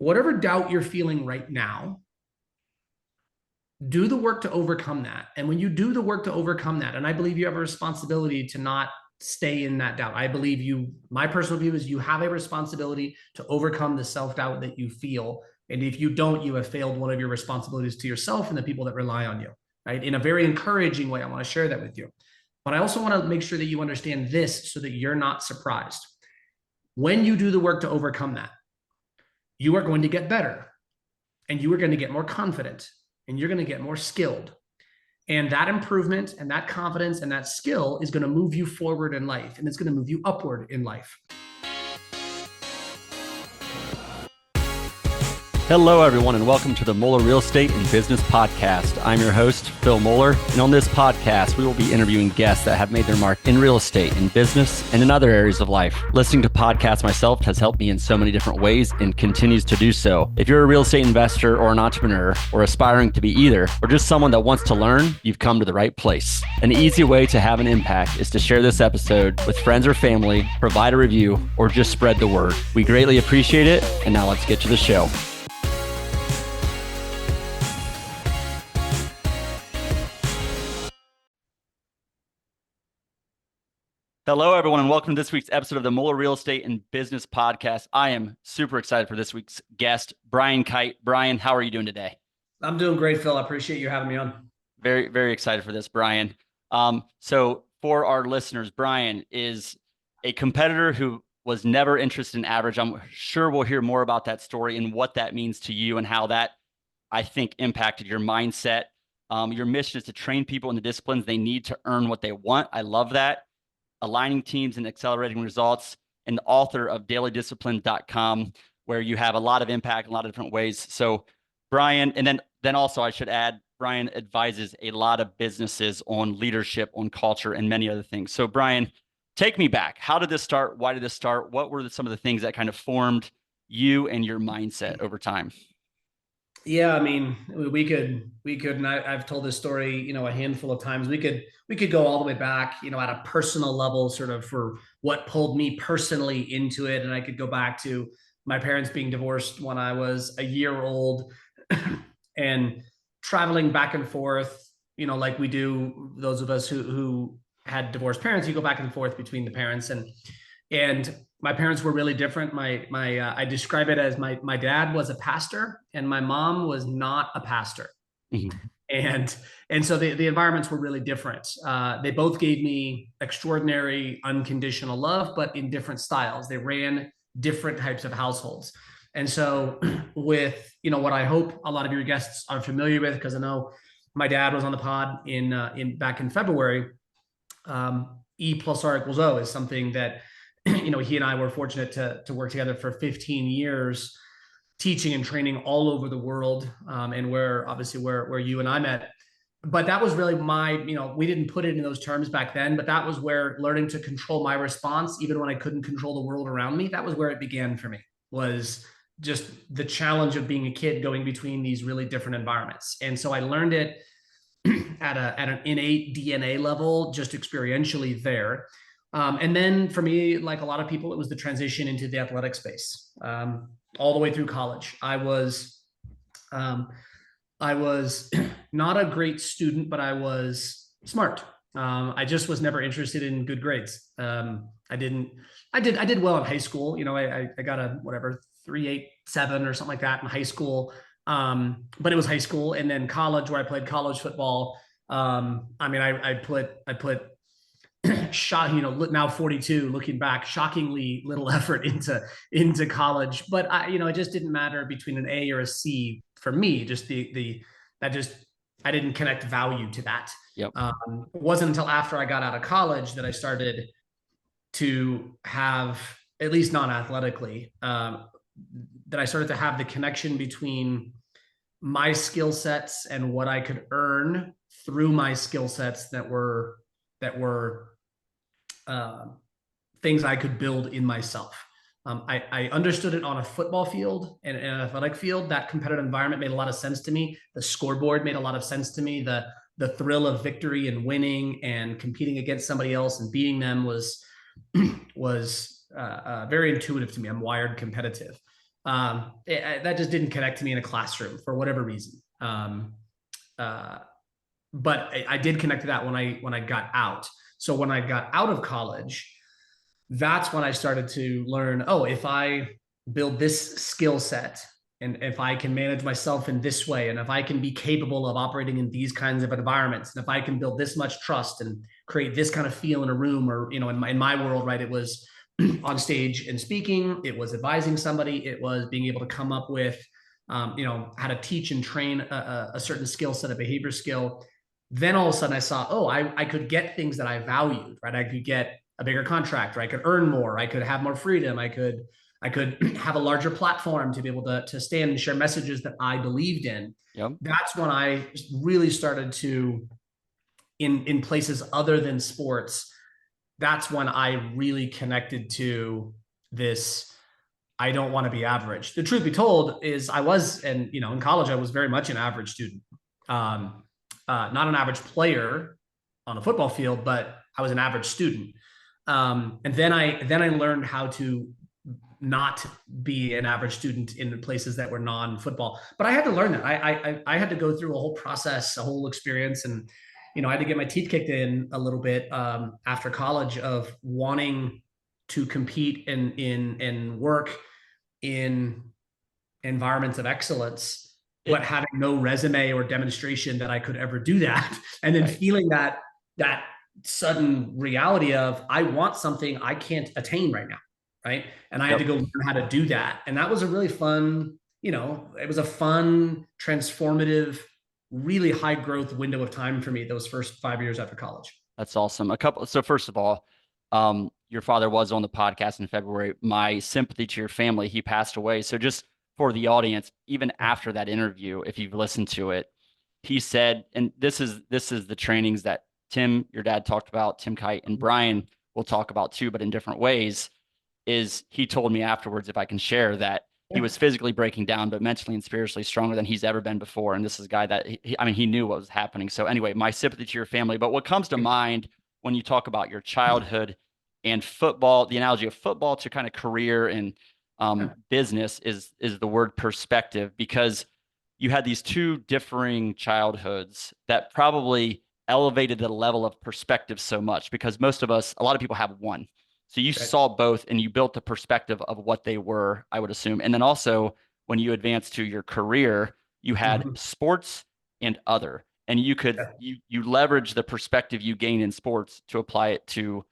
whatever doubt you're feeling right now, do the work to overcome that. And when you do the work to overcome that, and I believe you have a responsibility to not stay in that doubt. I believe my personal view is you have a responsibility to overcome the self-doubt that you feel. And if you don't, you have failed one of your responsibilities to yourself and the people that rely on you, right? In a very encouraging way, I want to share that with you. But I also want to make sure that you understand this so that you're not surprised. When you do the work to overcome that, you are going to get better and you are going to get more confident and you're going to get more skilled. And that improvement and that confidence and that skill is going to move you forward in life, and it's going to move you upward in life. Hello, everyone, and welcome to the Moeller Real Estate and Business Podcast. I'm your host, Phil Moeller, and on this podcast, we will be interviewing guests that have made their mark in real estate, in business, and in other areas of life. Listening to podcasts myself has helped me in so many different ways and continues to do so. If you're a real estate investor or an entrepreneur or aspiring to be either, or just someone that wants to learn, you've come to the right place. An easy way to have an impact is to share this episode with friends or family, provide a review, or just spread the word. We greatly appreciate it, and now let's get to the show. Hello, everyone, and welcome to this week's episode of the Moeller Real Estate and Business Podcast. I am super excited for this week's guest, Brian Kight. Brian, how are you doing today? I'm doing great, Phil. I appreciate you having me on. Very, very excited for this, Brian. So for our listeners, Brian is a competitor who was never interested in average. I'm sure we'll hear more about that story and what that means to you and how that, I think, impacted your mindset. Your mission is to train people in the disciplines they need to earn what they want. I love that. Aligning teams and accelerating results, and the author of dailydiscipline.com, where you have a lot of impact in a lot of different ways. So Brian, and then also I should add, Brian advises a lot of businesses on leadership, on culture, and many other things. So Brian, take me back. How did this start? Why did this start? What were some of the things that kind of formed you and your mindset over time? Yeah, I mean, we could, and I've told this story, a handful of times. We could go all the way back, at a personal level, sort of for what pulled me personally into it. And I could go back to my parents being divorced when I was a year old and traveling back and forth, like we do, those of us who had divorced parents, you go back and forth between the parents, and my parents were really different. I describe it as my dad was a pastor and my mom was not a pastor. Mm-hmm. And so the environments were really different. They both gave me extraordinary unconditional love, but in different styles. They ran different types of households. And so with, what I hope a lot of your guests are familiar with, because I know my dad was on the pod back in February, E plus R equals O is something that he and I were fortunate to work together for 15 years, teaching and training all over the world, and where you and I met. But that was really we didn't put it in those terms back then, but that was where learning to control my response, even when I couldn't control the world around me, that was where it began for me, was just the challenge of being a kid going between these really different environments. And so I learned it at an innate DNA level, just experientially there. And then for me, like a lot of people, it was the transition into the athletic space, all the way through college. I was not a great student, but I was smart. I just was never interested in good grades. I did well in high school. I got a 3.87 or something like that in high school. But it was high school, and then college, where I played college football. I put now 42, looking back, shockingly little effort into college, but it just didn't matter between an A or a C for me. Just I didn't connect value to that. Yep. It wasn't until after I got out of college that I started to have, at least non-athletically, that I started to have the connection between my skill sets and what I could earn through my skill sets that were things I could build in myself. I understood it on a football field and an athletic field. That competitive environment made a lot of sense to me. The scoreboard made a lot of sense to me. The thrill of victory and winning and competing against somebody else and beating them was very intuitive to me. I'm wired competitive. That just didn't connect to me in a classroom for whatever reason. Uh, but I did connect to that when I got out. So when I got out of college, that's when I started to learn, oh, if I build this skill set and if I can manage myself in this way, and if I can be capable of operating in these kinds of environments, and if I can build this much trust and create this kind of feel in a room, or, in my world, right, it was on stage and speaking, it was advising somebody, it was being able to come up with, how to teach and train a certain skill set, a behavior skill. Then all of a sudden I saw, oh, I could get things that I valued, right? I could get a bigger contract, or I could earn more, I could have more freedom, I could have a larger platform to be able to stand and share messages that I believed in. Yep. That's when I really started to, in places other than sports, that's when I really connected to this. I don't want to be average. The truth be told is I was, and in college, I was very much an average student. Not an average player on the football field, but I was an average student. And then I learned how to not be an average student in places that were non-football. But I had to learn that. I had to go through a whole process, a whole experience, and I had to get my teeth kicked in a little bit after college of wanting to compete and work in environments of excellence, but having no resume or demonstration that I could ever do that. And then feeling that sudden reality of, I want something I can't attain right now. Right. And I had to go learn how to do that. And that was a really fun, it was a fun, transformative, really high growth window of time for me those first 5 years after college. That's awesome. So first of all, your father was on the podcast in February. My sympathy to your family. He passed away. So just for the audience, even after that interview, if you've listened to it, he said, and this is the trainings that Tim, your dad, talked about, Tim Kight, and Brian will talk about too, but in different ways. Is he told me afterwards, if I can share, that he was physically breaking down, but mentally and spiritually stronger than he's ever been before. And this is a guy that he knew what was happening. So anyway, my sympathy to your family. But what comes to mind when you talk about your childhood and football, the analogy of football to kind of career and business is the word perspective, because you had these two differing childhoods that probably elevated the level of perspective so much, because a lot of people have one. So you saw both and you built the perspective of what they were, I would assume. And then also when you advanced to your career, you had sports and other, and you could, you leverage the perspective you gain in sports to apply it to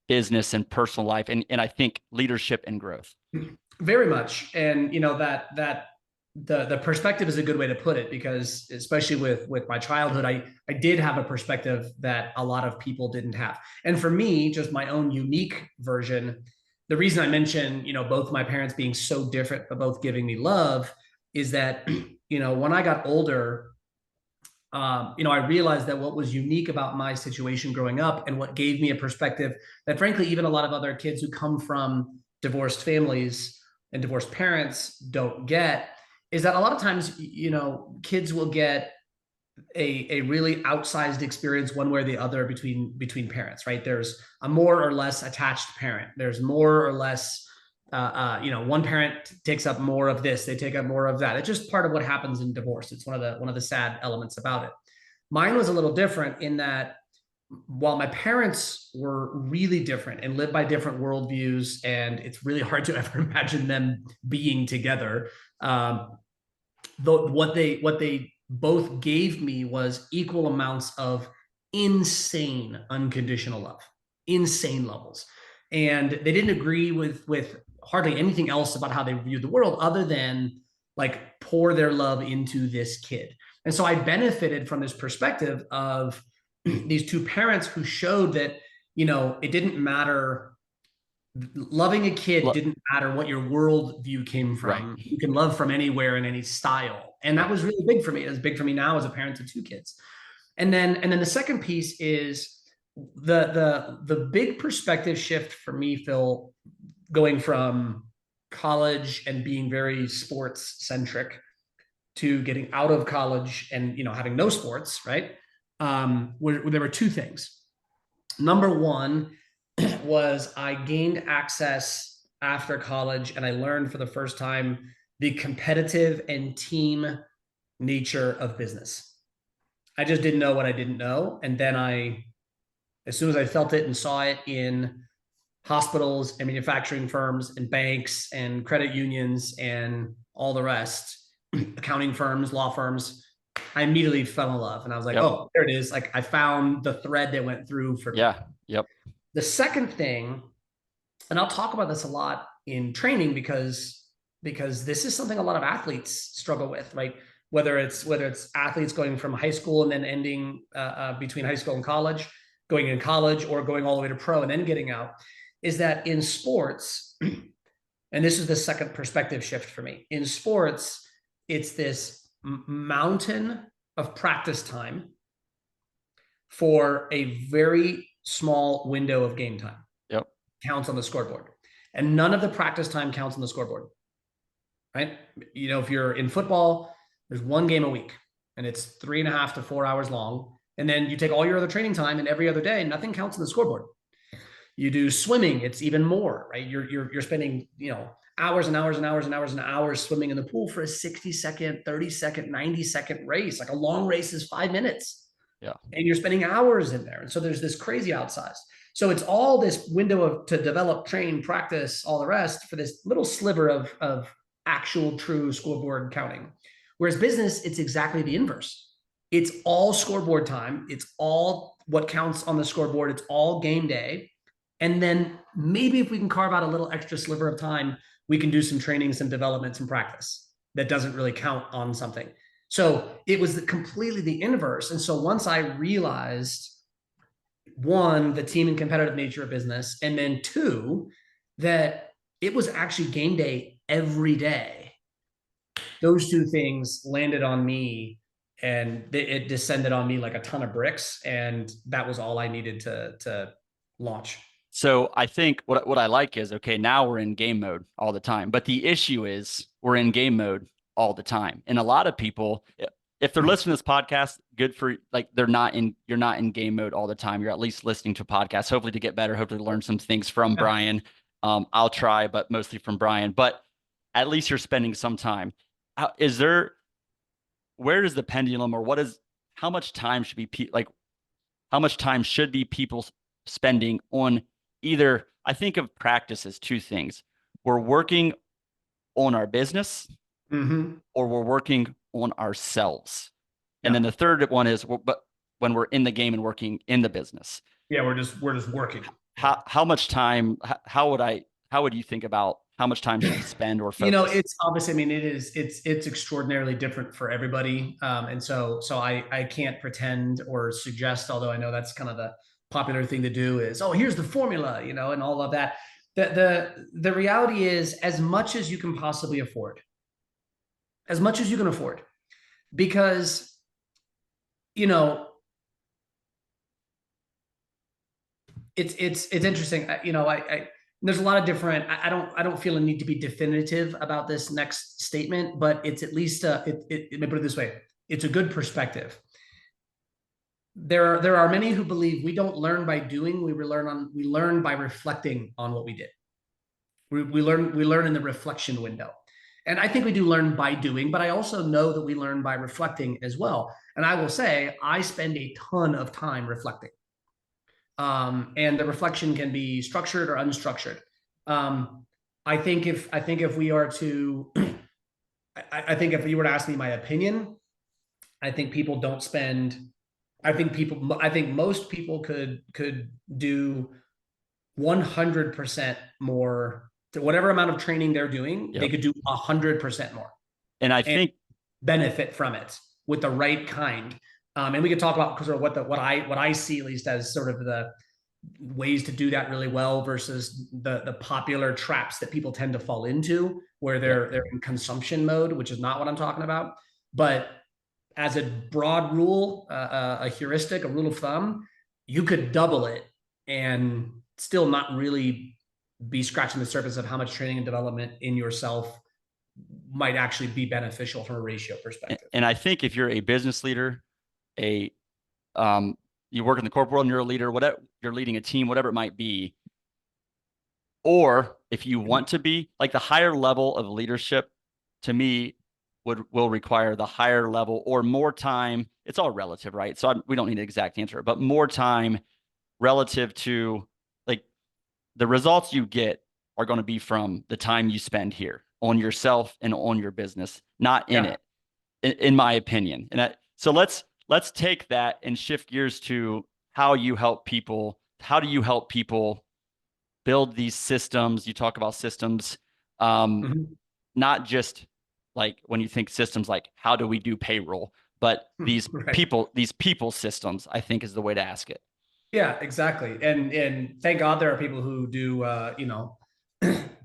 business and personal life. And I think leadership and growth. Very much. And the perspective is a good way to put it, because especially with my childhood, I did have a perspective that a lot of people didn't have. And for me, just my own unique version, the reason I mention, both my parents being so different, but both giving me love, is that, when I got older, I realized that what was unique about my situation growing up, and what gave me a perspective that frankly, even a lot of other kids who come from divorced families and divorced parents don't get, is that a lot of times, kids will get a really outsized experience one way or the other between parents, right? There's a more or less attached parent. There's more or less, one parent takes up more of this, they take up more of that. It's just part of what happens in divorce. It's one of the sad elements about it. Mine was a little different in that, while my parents were really different and lived by different worldviews, and it's really hard to ever imagine them being together, what they both gave me was equal amounts of insane unconditional love, insane levels. And they didn't agree with hardly anything else about how they viewed the world, other than like pour their love into this kid. And so I benefited from this perspective of these two parents who showed that, it didn't matter. Loving a kid didn't matter what your worldview came from. Right. You can love from anywhere in any style. And that was really big for me. It was big for me now as a parent of two kids. And then the second piece is the big perspective shift for me, Phil, going from college and being very sports centric to getting out of college and, having no sports, right? Where there were two things. Number one was I gained access after college, and I learned for the first time the competitive and team nature of business. I just didn't know what I didn't know. And then as soon as I felt it and saw it in hospitals and manufacturing firms and banks and credit unions and all the rest, accounting firms, law firms, I immediately fell in love. And I was like, Yep. oh, there it is. Like I found the thread that went through for me. Yeah. Yep. The second thing, and I'll talk about this a lot in training because this is something a lot of athletes struggle with, right? Whether it's athletes going from high school and then ending between high school and college, going in college, or going all the way to pro and then getting out, is that in sports, and this is the second perspective shift for me. In sports, it's this mountain of practice time for a very small window of game time. Yep. Counts on the scoreboard. And none of the practice time counts on the scoreboard, right? You know, if you're in football, there's one game a week and it's 3.5 to 4 hours long. And then you take all your other training time and every other day, nothing counts on the scoreboard. You do swimming, it's even more, right? You're spending, hours and hours and hours and hours and hours swimming in the pool for a 60-second, 30-second, 90-second race. Like a long race is 5 minutes. Yeah. And you're spending hours in there. And so there's this crazy outsized. So it's all this window to develop, train, practice, all the rest for this little sliver of actual true scoreboard counting. Whereas business, it's exactly the inverse. It's all scoreboard time. It's all what counts on the scoreboard. It's all game day. And then maybe if we can carve out a little extra sliver of time, we can do some training, some development, some practice that doesn't really count on something. So it was completely the inverse. And so once I realized, one, the team and competitive nature of business, and then two, that it was actually game day every day, those two things landed on me and it descended on me like a ton of bricks. And that was all I needed to launch. So I think what I like is, okay, now we're in game mode all the time. But the issue is we're in game mode all the time. And a lot of people, if they're listening to this podcast, good for, like, you're not in game mode all the time. You're at least listening to podcasts, hopefully to get better, hopefully to learn some things from Brian. I'll try, but mostly from Brian. But at least you're spending some time. Where does the pendulum, or how much time should be how much time should be people spending on either? I think of practice as two things. We're working on our business, or we're working on ourselves. And then the third one is, but when we're in the game and working in the business. Yeah, we're just working. How much time, how would you think about how much time should we spend or focus? It's obviously, I mean, it's extraordinarily different for everybody. And so I can't pretend or suggest, although I know that's kind of the popular thing to do is, oh, here's the formula, and all of that. The reality is, as much as you can possibly afford, because, it's interesting. There's a lot of different, I don't feel a need to be definitive about this next statement, but it's at least, let me put it this way. It's a good perspective. There are many who believe we don't learn by doing, we learn by reflecting on what we did. We learn in the reflection window. And I think we do learn by doing, but I also know that we learn by reflecting as well. And I will say, I spend a ton of time reflecting. And the reflection can be structured or unstructured. I think if we are to, I think if you were to ask me my opinion, I think people don't spend, I think most people could do 100% more to whatever amount of training they're doing. Yep. They could do 100% more. And I think benefit from it with the right kind. And we could talk about sort of what I see at least as sort of the ways to do that really well versus the popular traps that people tend to fall into where they're in consumption mode, which is not what I'm talking about. But as a broad rule, a heuristic, a rule of thumb, you could double it and still not really be scratching the surface of how much training and development in yourself might actually be beneficial from a ratio perspective. And I think if you're a business leader, you work in the corporate world and you're a leader, whatever, you're leading a team, whatever it might be, Or if you want to be like the higher level of leadership, to me, will require the higher level or more time. It's all relative, right? So we don't need an exact answer, but more time relative to like the results you get are going to be from the time you spend here on yourself and on your business, not in Yeah. it, in my opinion. So let's take that and shift gears to how you help people. How do you help people build these systems? You talk about systems, Mhm. not just like when you think systems, like how do we do payroll, but Right. these people systems, I think is the way to ask it. Yeah, exactly. And thank God there are people who do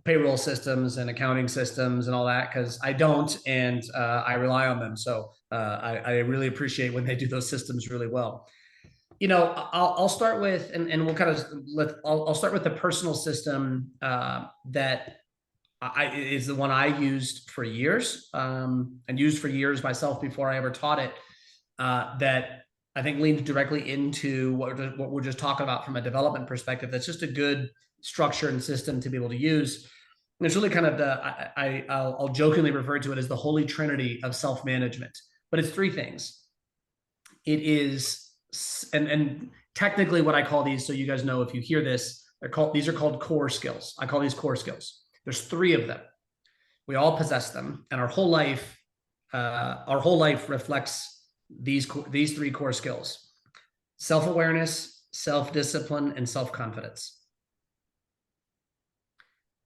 payroll systems and accounting systems and all that, because I don't, and I rely on them. So I really appreciate when they do those systems really well. I'll start with, and we'll kind of I'll start with the personal system that is the one I used for years, and used for years myself before I ever taught it. That I think leans directly into what we're just talking about from a development perspective. That's just a good structure and system to be able to use. And it's really kind of I'll jokingly refer to it as the holy trinity of self management. But it's three things. It is, and technically what I call these, so you guys know if you hear this, these are called core skills. I call these core skills. There's three of them. We all possess them, and our whole life reflects these three core skills: self-awareness, self-discipline, and self-confidence.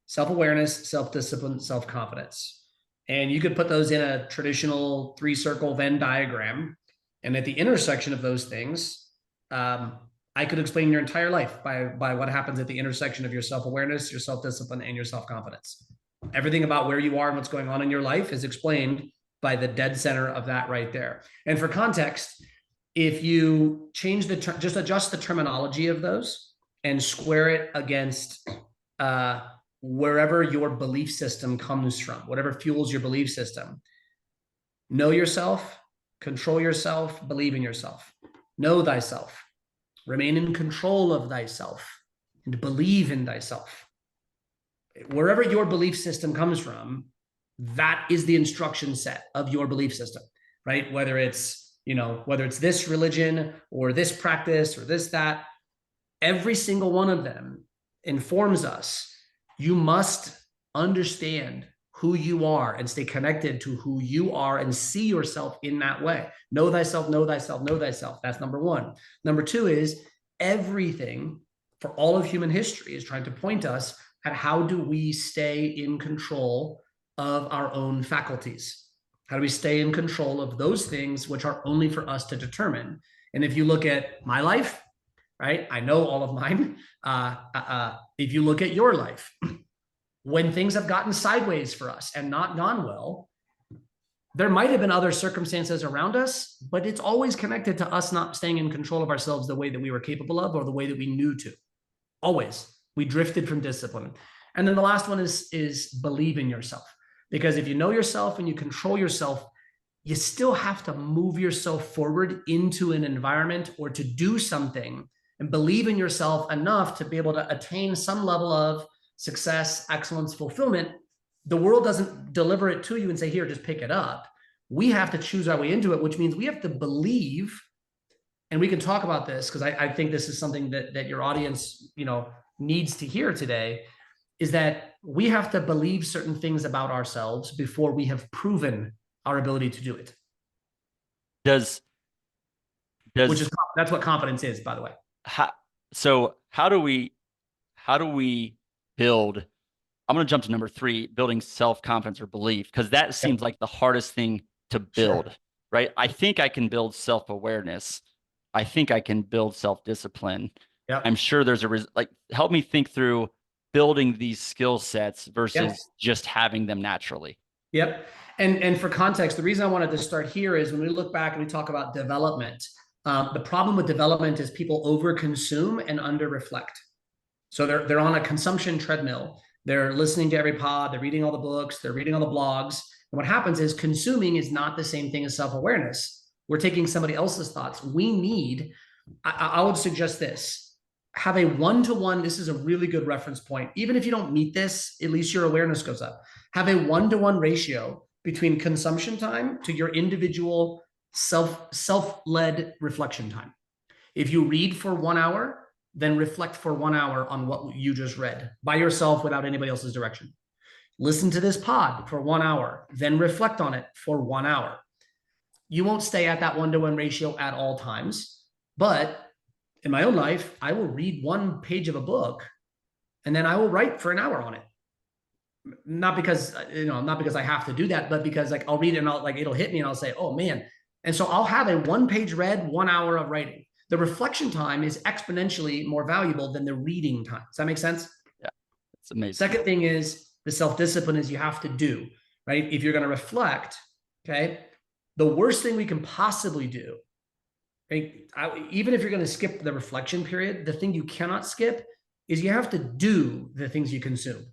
Self-awareness, self-discipline, self-confidence. And you could put those in a traditional three-circle Venn diagram. And at the intersection of those things, I could explain your entire life by what happens at the intersection of your self-awareness, your self-discipline, and your self-confidence. Everything about where you are and what's going on in your life is explained by the dead center of that right there. And for context, if you change just adjust the terminology of those and square it against wherever your belief system comes from, whatever fuels your belief system. Know yourself, control yourself, believe in yourself. Know thyself, remain in control of thyself, and believe in thyself. Wherever your belief system comes from, that is the instruction set of your belief system, right? Whether it's this religion or this practice or this, that, every single one of them informs us. You must understand who you are and stay connected to who you are and see yourself in that way. Know thyself, know thyself, know thyself. That's number one. Number two is everything for all of human history is trying to point us at how do we stay in control of our own faculties? How do we stay in control of those things which are only for us to determine? And if you look at my life, right, I know all of mine. If you look at your life, when things have gotten sideways for us and not gone well, there might have been other circumstances around us, but it's always connected to us not staying in control of ourselves the way that we were capable of or the way that we knew to. Always. We drifted from discipline. And then the last one is believe in yourself. Because if you know yourself and you control yourself, you still have to move yourself forward into an environment or to do something and believe in yourself enough to be able to attain some level of success, excellence, fulfillment. The world doesn't deliver it to you and say, here, just pick it up. We have to choose our way into it, which means we have to believe. And we can talk about this because I think this is something that your audience, needs to hear today, is that we have to believe certain things about ourselves before we have proven our ability to do it. Does Which does is, that's what confidence is, by the way. how, so how do we build? I'm going to jump to number three, building self-confidence or belief, because that seems Yep. like the hardest thing to Sure. build, right? I think I can build self-awareness. I think I can build self-discipline. I'm Yep. sure there's like, help me think through building these skill sets Yep. versus just having them naturally. Yep. And for context, the reason I wanted to start here is when we look back and we talk about development, the problem with development is people overconsume and under reflect. So they're on a consumption treadmill. They're listening to every pod. They're reading all the books. They're reading all the blogs. And what happens is consuming is not the same thing as self-awareness. We're taking somebody else's thoughts. I would suggest this. have a one-to-one. This is a really good reference point. Even if you don't meet this, at least your awareness goes up. Have a one-to-one ratio between consumption time to your individual self-led reflection time. If you read for 1 hour, then reflect for 1 hour on what you just read by yourself without anybody else's direction. Listen to this pod for 1 hour, then reflect on it for 1 hour. You won't stay at that one-to-one ratio at all times, but in my own life, I will read 1 page of a book and then I will write for an hour on it. Not because, not because I have to do that, but because like I'll read it and it'll hit me and I'll say, oh man. And so I'll have a 1 page read, 1 hour of writing. The reflection time is exponentially more valuable than the reading time. Does that make sense? Yeah, it's amazing. Second thing is the self-discipline is you have to do, right? If you're going to reflect, okay, the worst thing we can possibly do, right? Even if you're going to skip the reflection period, the thing you cannot skip is you have to do the things you consume.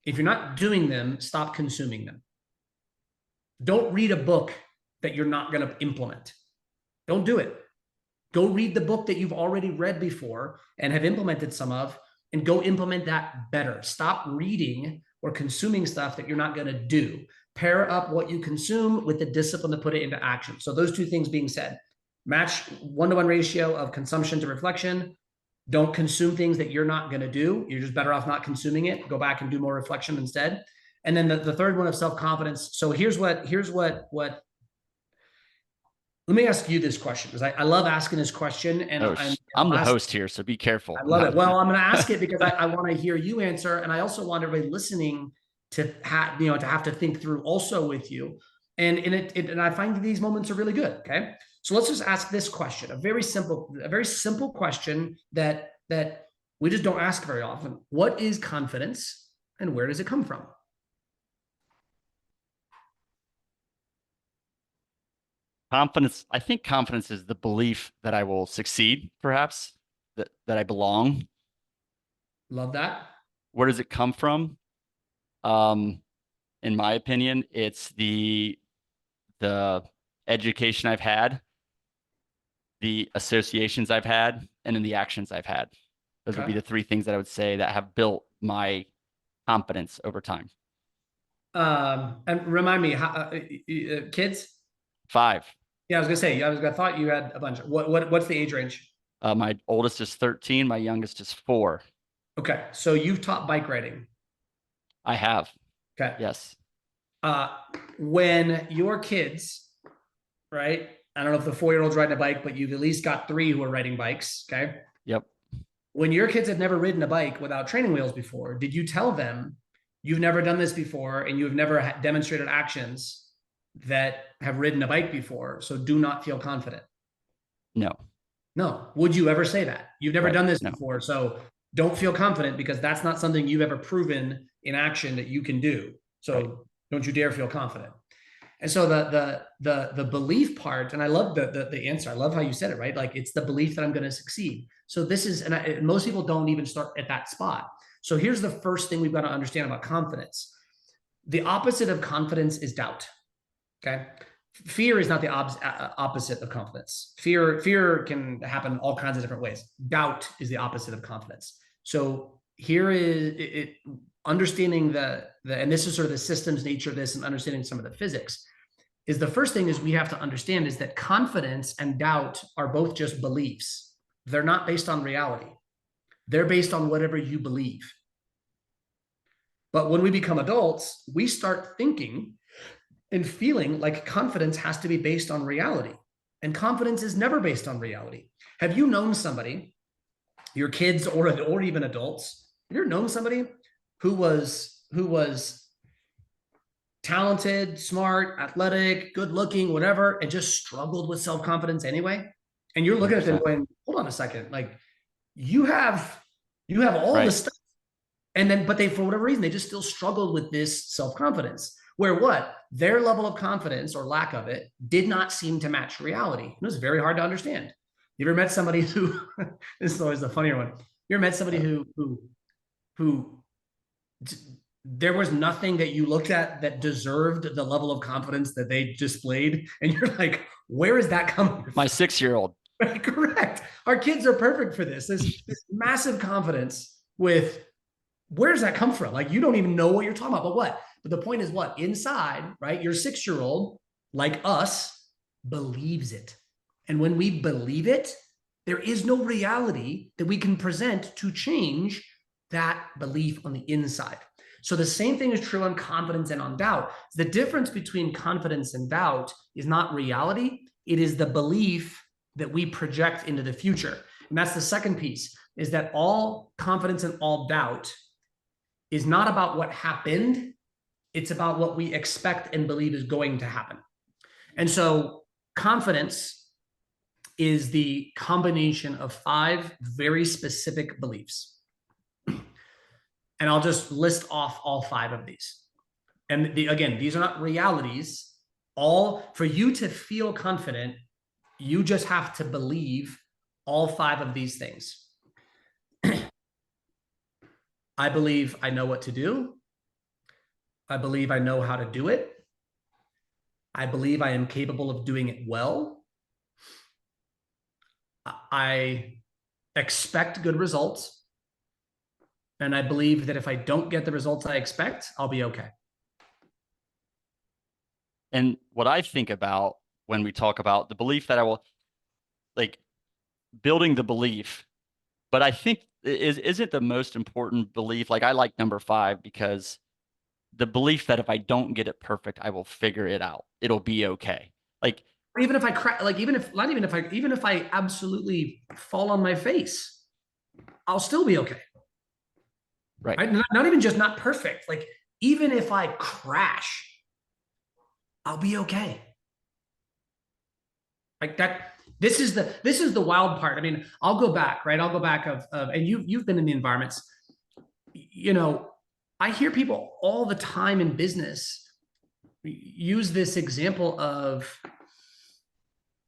If you're not doing them, stop consuming them. Don't read a book that you're not going to implement. Don't do it. Go read the book that you've already read before and have implemented some of, and go implement that better. Stop reading or consuming stuff that you're not going to do. Pair up what you consume with the discipline to put it into action. So those 2 things being said, match one-to-one ratio of consumption to reflection. Don't consume things that you're not going to do. You're just better off not consuming it. Go back and do more reflection instead. And then the third one of self-confidence. So here's what let me ask you this question, because I love asking this question. And I'm the host here, so be careful. I love it. Well, I'm going to ask it because I want to hear you answer. And I also want everybody listening to have to think through also with you. And I find these moments are really good. Okay. So let's just ask this question, a very simple question that we just don't ask very often. What is confidence and where does it come from? Confidence. I think confidence is the belief that I will succeed, perhaps, that I belong. Love that. Where does it come from? In my opinion, it's the education I've had, the associations I've had, and then the actions I've had. Those would be the 3 things that I would say that have built my confidence over time. And remind me, kids? 5. Yeah, I was gonna say, I thought you had a bunch. What's the age range? My oldest is 13. My youngest is 4. Okay, so you've taught bike riding. I have. Okay. Yes. When your kids, right? I don't know if the 4-year-old's riding a bike, but you've at least got 3 who are riding bikes. Okay. Yep. When your kids have never ridden a bike without training wheels before, did you tell them you've never done this before and you've never demonstrated actions that have ridden a bike before, so do not feel confident? No. Would you ever say that? You've never done this No. before, so don't feel confident, because that's not something you've ever proven in action that you can do. So don't you dare feel confident. And so the belief part, and I love the answer. I love how you said it, right? Like, it's the belief that I'm going to succeed. So this is, and most people don't even start at that spot. So here's the first thing we've got to understand about confidence. The opposite of confidence is doubt. Okay. Fear is not the opposite of confidence. Fear can happen all kinds of different ways. Doubt is the opposite of confidence. So here is it, understanding and this is sort of the systems nature of this, and understanding some of the physics, is the first thing is we have to understand is that confidence and doubt are both just beliefs. They're not based on reality. They're based on whatever you believe. But when we become adults, we start thinking and feeling like confidence has to be based on reality. And confidence is never based on reality. Have you known somebody, your kids or even adults, have you ever known somebody who was talented, smart, athletic, good looking, whatever, and just struggled with self-confidence anyway? And you're looking at them going, hold on a second, like you have all this stuff. And then, but they, for whatever reason, they just still struggled with this self-confidence, where their level of confidence or lack of it did not seem to match reality. It was very hard to understand. You ever met somebody who, this is always the funnier one. You ever met somebody who there was nothing that you looked at that deserved the level of confidence that they displayed? And you're like, where is that coming from? My 6-year-old. Right, correct. Our kids are perfect for this. This massive confidence with where does that come from? Like you don't even know what you're talking about. But what? But the point is what? Inside, right? Your 6-year old, like us, believes it. And when we believe it, there is no reality that we can present to change that belief on the inside. So the same thing is true on confidence and on doubt. The difference between confidence and doubt is not reality, it is the belief that we project into the future. And that's the second piece, is that all confidence and all doubt is not about what happened, it's about what we expect and believe is going to happen. And so confidence is the combination of 5 very specific beliefs. And I'll just list off all 5 of these. And again, these are not realities. All for you to feel confident, you just have to believe all 5 of these things. I believe I know what to do. I believe I know how to do it. I believe I am capable of doing it well. I expect good results. And I believe that if I don't get the results I expect, I'll be okay. And what I think about when we talk about the belief that I will, like, building the belief, but I think is it the most important belief? Like, I like number 5 because the belief that if I don't get it perfect, I will figure it out. It'll be okay. Like, or even if I crack, like even if I absolutely fall on my face, I'll still be okay. right. Right? Not even just not perfect. Like even if I crash, I'll be okay. Like that. This is the wild part. I mean, I'll go back, right? I'll go back and you've been in the environments. You know, I hear people all the time in business use this example of,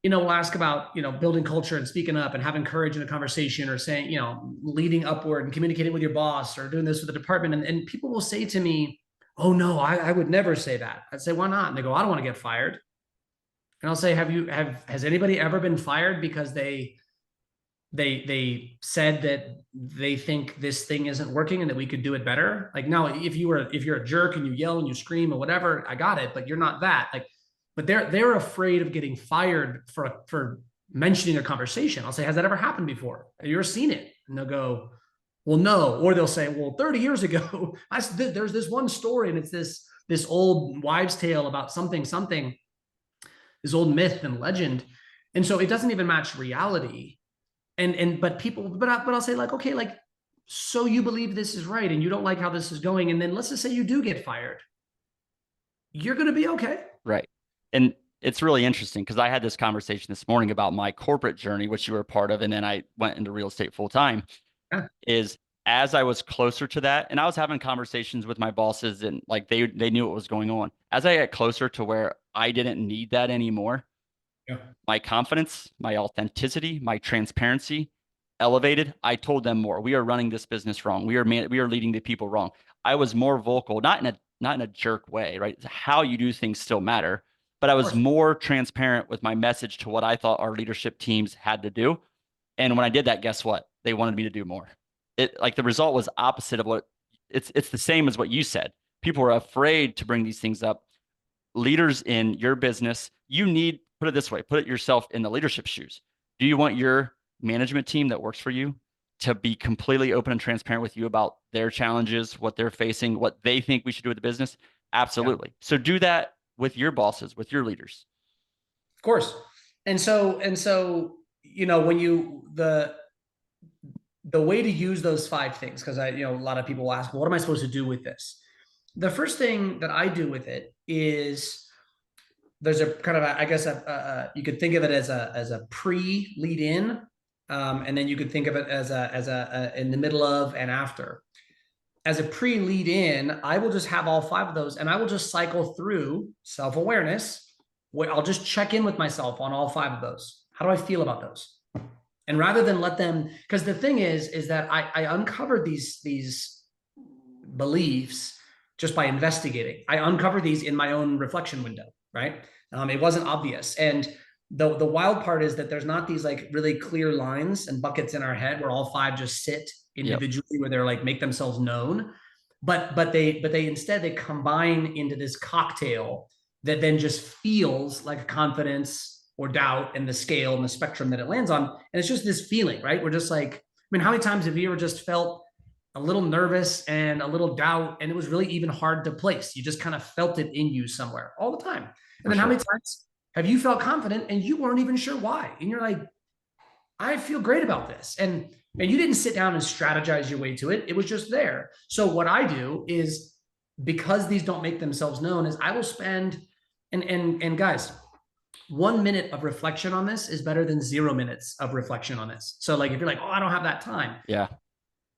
we'll ask about, building culture and speaking up and having courage in a conversation, or saying, leading upward and communicating with your boss, or doing this with the department. And people will say to me, oh no, I would never say that. I'd say, why not? And they go, I don't want to get fired. And I'll say, has anybody ever been fired because they said that they think this thing isn't working and that we could do it better? Like, no, if you're a jerk and you yell and you scream or whatever, I got it, but you're not that. Like, but they're afraid of getting fired for mentioning a conversation. I'll say, has that ever happened before? Have you ever seen it? And they'll go, well, no. Or they'll say, well, 30 years ago, there's this one story, and it's this old wives' tale about something, this old myth and legend. And so it doesn't even match reality. But I'll say, like, okay, like, so you believe this is right and you don't like how this is going. And then let's just say you do get fired. You're going to be okay. Right. And it's really interesting because I had this conversation this morning about my corporate journey, which you were a part of, and then I went into real estate full time. Yeah. Is as I was closer to that, and I was having conversations with my bosses, and like they knew what was going on. As I got closer to where I didn't need that anymore, Yeah. my confidence, my authenticity, my transparency elevated. I told them more. We are running this business wrong. We are leading the people wrong. I was more vocal, not in a jerk way, right? How you do things still matter, but I was more transparent with my message to what I thought our leadership teams had to do. And when I did that, guess what? They wanted me to do more. Like the result was opposite of what it's the same as what you said. People were afraid to bring these things up. Leaders in your business, put it this way, put it yourself in the leadership shoes. Do you want your management team that works for you to be completely open and transparent with you about their challenges, what they're facing, what they think we should do with the business? Absolutely. Yeah. So do that with your bosses, with your leaders. Of course. And so, when the way to use those 5 things, because a lot of people will ask, well, what am I supposed to do with this? The first thing that I do with it is there's a kind of, I guess, you could think of it as a pre-lead in, and then you could think of it as a in the middle of and after. As a pre-lead in, I will just have all 5 of those, and I will just cycle through self-awareness. I'll just check in with myself on all 5 of those. How do I feel about those? And rather than let them, because the thing is that I uncovered these beliefs just by investigating. I uncovered these in my own reflection window, right? It wasn't obvious. And the wild part is that there's not these like really clear lines and buckets in our head where all five just sit Yep. individually, where they're like make themselves known. But they instead they combine into this cocktail that then just feels like confidence or doubt, and the scale and the spectrum that it lands on. And it's just this feeling, right? We're just like, I mean, how many times have you ever just felt a little nervous and a little doubt, and it was really even hard to place? You just kind of felt it in you somewhere all the time. And For then how sure. many times have you felt confident and you weren't even sure why? And you're like, I feel great about this. And you didn't sit down and strategize your way to it. It was just there. So what I do is, because these don't make themselves known, is I will spend, and guys, 1 minute of reflection on this is better than 0 minutes of reflection on this. So like if you're like, oh, I don't have that time, Yeah.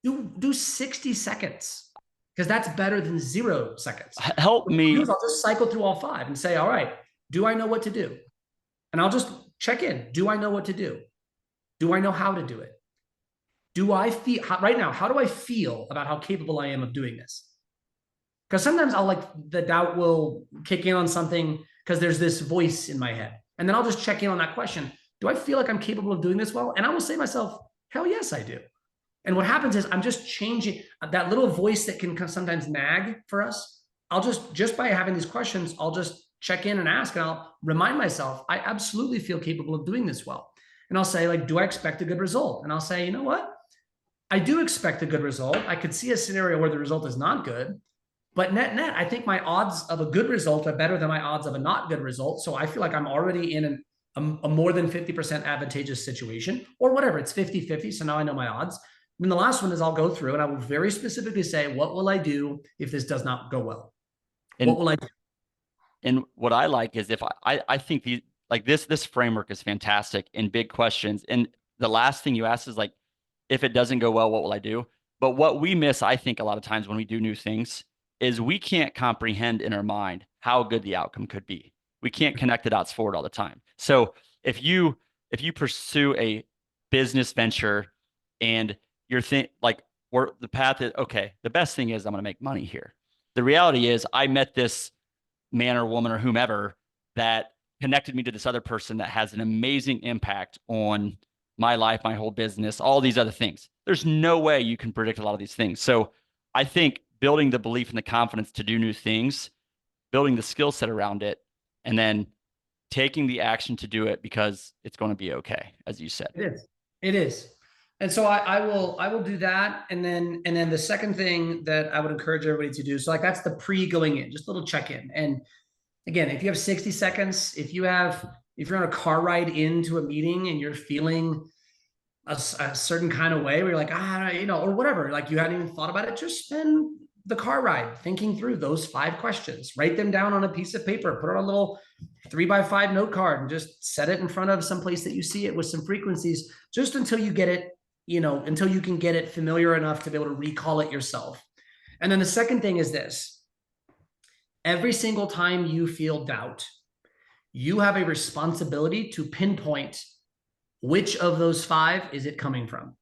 do 60 seconds, because that's better than 0 seconds. Help What I'll do me. is I'll just cycle through all five and say, all right, do I know what to do? And I'll just check in. Do I know what to do? Do I know how to do it? Do I feel right now? How do I feel about how capable I am of doing this? Because sometimes I'll like, the doubt will kick in on something because there's this voice in my head. And then I'll just check in on that question. Do I feel like I'm capable of doing this well? And I will say to myself, hell yes, I do. And what happens is I'm just changing that little voice that can sometimes nag for us. I'll just by having these questions, I'll just check in and ask, and I'll remind myself, I absolutely feel capable of doing this well. And I'll say, like, do I expect a good result? And I'll say, you know what? I do expect a good result. I could see a scenario where the result is not good, but net, I think my odds of a good result are better than my odds of a not good result. So I feel like I'm already in a more than 50% advantageous situation, or whatever. It's 50-50. So now I know my odds. And the last one is I'll go through and I will very specifically say, what will I do if this does not go well? What And will I do? and what I like is, if I think the like this framework is fantastic in big questions. And the last thing you ask is like, if it doesn't go well, what will I do? But what we miss, I think, a lot of times when we do new things, is we can't comprehend in our mind how good the outcome could be. We can't connect the dots forward all the time. So if you pursue a business venture and you're like, or the path is okay, the best thing is I'm going to make money here. The reality is I met this man or woman or whomever that connected me to this other person that has an amazing impact on my life, my whole business, all these other things. There's no way you can predict a lot of these things. So I think building the belief and the confidence to do new things, building the skill set around it, and then taking the action to do it because it's going to be okay, as you said. It is. It is. And so I will do that. And then the second thing that I would encourage everybody to do, so like that's the pre going in, just a little check-in. And again, if you have 60 seconds, if you're on a car ride into a meeting and you're feeling a certain kind of way where you're like, or whatever, like you hadn't even thought about it, just spend the car ride thinking through those 5 questions, write them down on a piece of paper, put it on a little 3x5 note card, and just set it in front of some place that you see it with some frequencies, just until you get it, until you can get it familiar enough to be able to recall it yourself. And then the second thing is this: every single time you feel doubt, you have a responsibility to pinpoint which of those 5 is it coming from.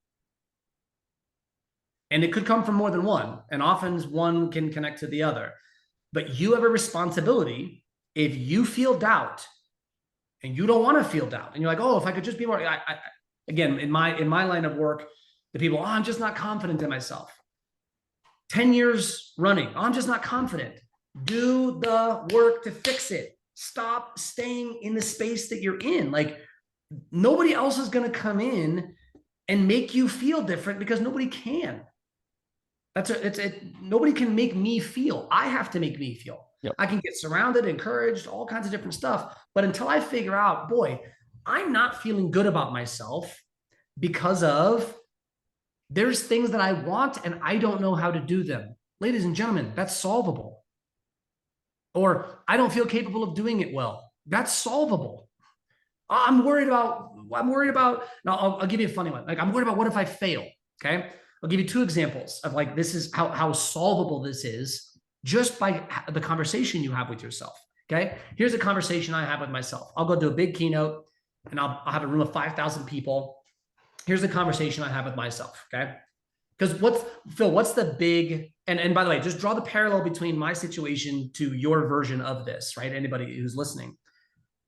And it could come from more than one, and often one can connect to the other. But you have a responsibility. If you feel doubt and you don't want to feel doubt, and you're like, oh, if I could just be more, again, in my line of work, the people, oh, I'm just not confident in myself. 10 years running, oh, I'm just not confident. Do the work to fix it. Stop staying in the space that you're in. Like, nobody else is going to come in and make you feel different, because nobody can. Nobody can make me feel. I have to make me feel. Yep. I can get surrounded, encouraged, all kinds of different stuff. But until I figure out, boy, I'm not feeling good about myself because of there's things that I want and I don't know how to do them. Ladies and gentlemen, that's solvable. Or I don't feel capable of doing it well. That's solvable. I'm worried about, now I'll give you a funny one. Like, I'm worried about what if I fail? Okay. I'll give you 2 examples of like, this is how solvable this is just by the conversation you have with yourself. Okay. Here's a conversation I have with myself. I'll go do a big keynote and I'll have a room of 5,000 people. Here's the conversation I have with myself. Okay. Because what's the big, and by the way, just draw the parallel between my situation to your version of this, right? Anybody who's listening.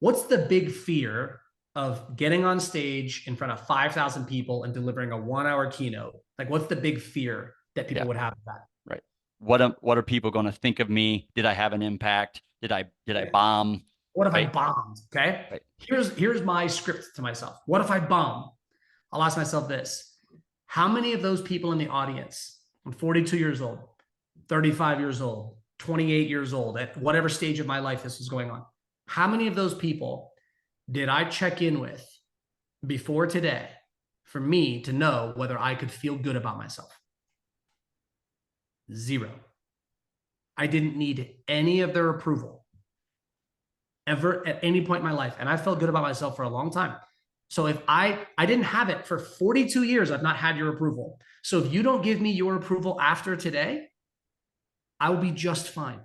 What's the big fear of getting on stage in front of 5,000 people and delivering a 1 hour keynote? Like, what's the big fear that people would have of that? Right. What are people going to think of me? Did I have an impact? Did I bomb? What if I Right. bombed? Okay. Right. Here's my script to myself. What if I bomb? I'll ask myself this. How many of those people in the audience, I'm 42 years old, 35 years old, 28 years old, at whatever stage of my life this is going on, how many of those people did I check in with before today for me to know whether I could feel good about myself? Zero. I didn't need any of their approval ever at any point in my life. And I felt good about myself for a long time. So if I didn't have it for 42 years, I've not had your approval. So if you don't give me your approval after today, I will be just fine.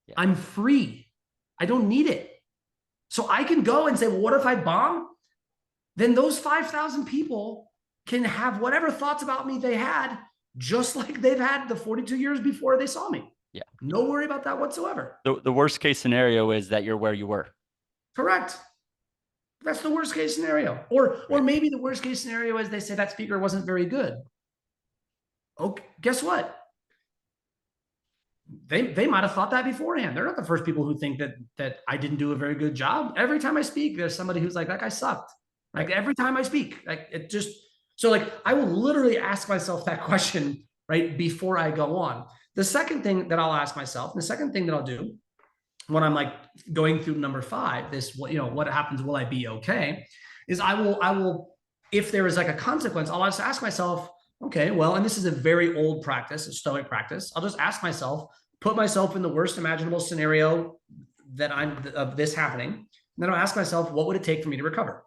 Yeah. I'm free. I don't need it. So I can go and say, well, what if I bomb? Then those 5,000 people can have whatever thoughts about me they had, just like they've had the 42 years before they saw me. Yeah. No worry about that whatsoever. The worst case scenario is that you're where you were. Correct. That's the worst case scenario. Or maybe the worst case scenario is they say that speaker wasn't very good. Okay, guess what? They might have thought that beforehand. They're not the first people who think that I didn't do a very good job. Every time I speak, there's somebody who's like, that guy sucked. Like every time I speak, like it just, so like I will literally ask myself that question right before I go on. The second thing that I'll ask myself, and the second thing that I'll do when I'm like going through number 5, this, what happens, will I be okay? Is I will, if there is like a consequence, I'll just ask myself, okay, well, and this is a very old practice, a stoic practice. I'll just ask myself, put myself in the worst imaginable scenario that of this happening. And then I'll ask myself, what would it take for me to recover?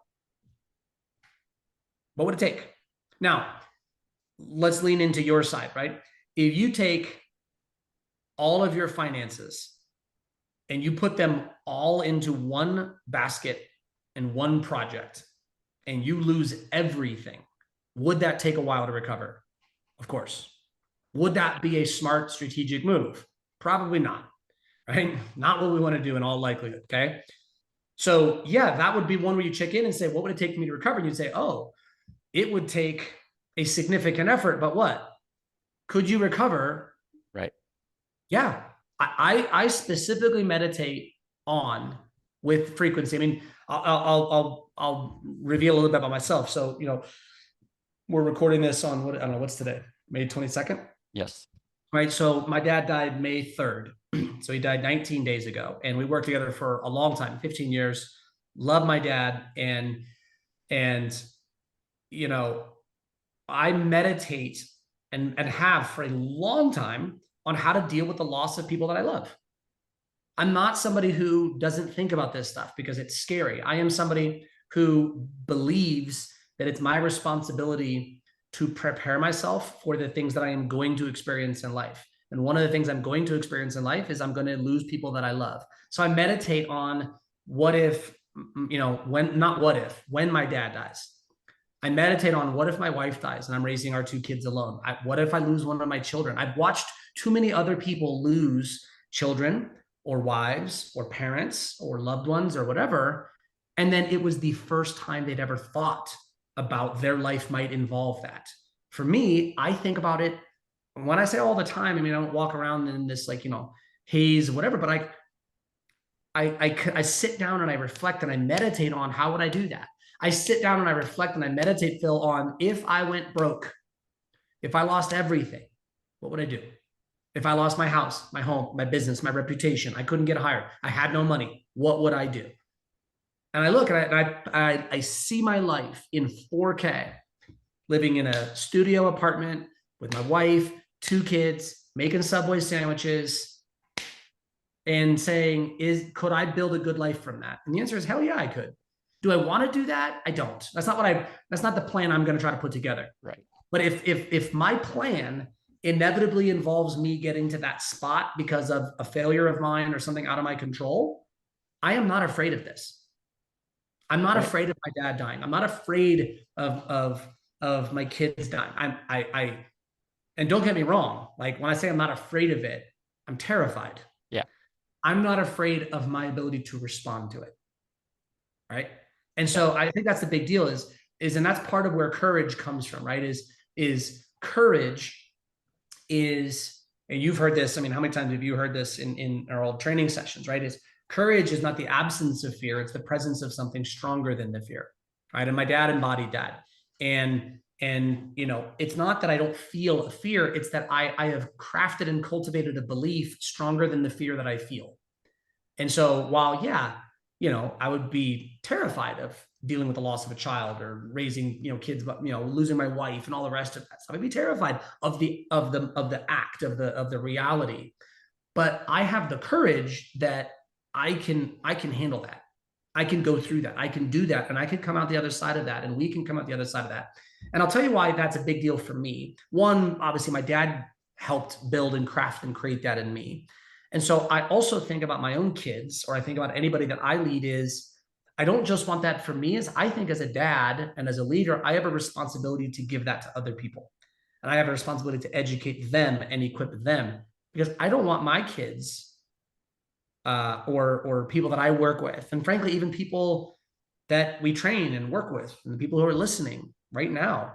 What would it take? Now, let's lean into your side, right? If you take all of your finances and you put them all into one basket and one project and you lose everything, would that take a while to recover? Of course. Would that be a smart strategic move? Probably not, right? Not what we want to do in all likelihood, okay? So yeah, that would be one where you check in and say, what would it take for me to recover? And you'd say, oh, it would take a significant effort, but what? Could you recover? Right. Yeah. I specifically meditate on with frequency. I mean, I'll reveal a little bit about myself. So, we're recording this on I don't know, what's today? May 22nd? Yes. Right. So my dad died May 3rd. So he died 19 days ago. And we worked together for a long time, 15 years. Love my dad. And I meditate and have for a long time on how to deal with the loss of people that I love. I'm not somebody who doesn't think about this stuff because it's scary. I am somebody who believes that it's my responsibility to prepare myself for the things that I am going to experience in life. And one of the things I'm going to experience in life is I'm going to lose people that I love. So I meditate on what if, when my dad dies. I meditate on what if my wife dies and I'm raising our 2 kids alone? What if I lose one of my children? I've watched too many other people lose children or wives or parents or loved ones or whatever. And then it was the first time they'd ever thought about their life might involve that. For me, I think about it when I say all the time. I mean, I don't walk around in this haze or whatever, but I sit down and I reflect and I meditate on how would I do that? I sit down and I reflect and I meditate, Phil, on if I went broke, if I lost everything, what would I do? If I lost my house, my home, my business, my reputation, I couldn't get hired, I had no money, what would I do? And I look and I see my life in 4K, living in a studio apartment with my wife, 2 kids, making Subway sandwiches, and saying, could I build a good life from that? And the answer is, hell yeah, I could. Do I want to do that? I don't. That's not the plan I'm going to try to put together. Right. But if my plan inevitably involves me getting to that spot because of a failure of mine or something out of my control, I am not afraid of this. I'm not afraid of my dad dying. I'm not afraid of my kids dying. And don't get me wrong. Like when I say I'm not afraid of it, I'm terrified. Yeah. I'm not afraid of my ability to respond to it. Right. And Yeah. so I think that's the big deal and that's part of where courage comes from, right? Is courage is, and you've heard this. I mean, how many times have you heard this in our old training sessions, right? Is courage is not the absence of fear, it's the presence of something stronger than the fear, right? And my dad embodied that. And it's not that I don't feel a fear, it's that I have crafted and cultivated a belief stronger than the fear that I feel. And so while, yeah, I would be terrified of dealing with the loss of a child or raising, kids, but, losing my wife and all the rest of that stuff. I'd be terrified of the act of the reality. But I have the courage that I can handle that. I can go through that. I can do that. And I can come out the other side of that. And we can come out the other side of that. And I'll tell you why that's a big deal for me. One, obviously, my dad helped build and craft and create that in me. And so I also think about my own kids, or I think about anybody that I lead is I don't just want that for me, as I think as a dad and as a leader, I have a responsibility to give that to other people. And I have a responsibility to educate them and equip them because I don't want my kids or people that I work with, and frankly, even people that we train and work with, and the people who are listening right now.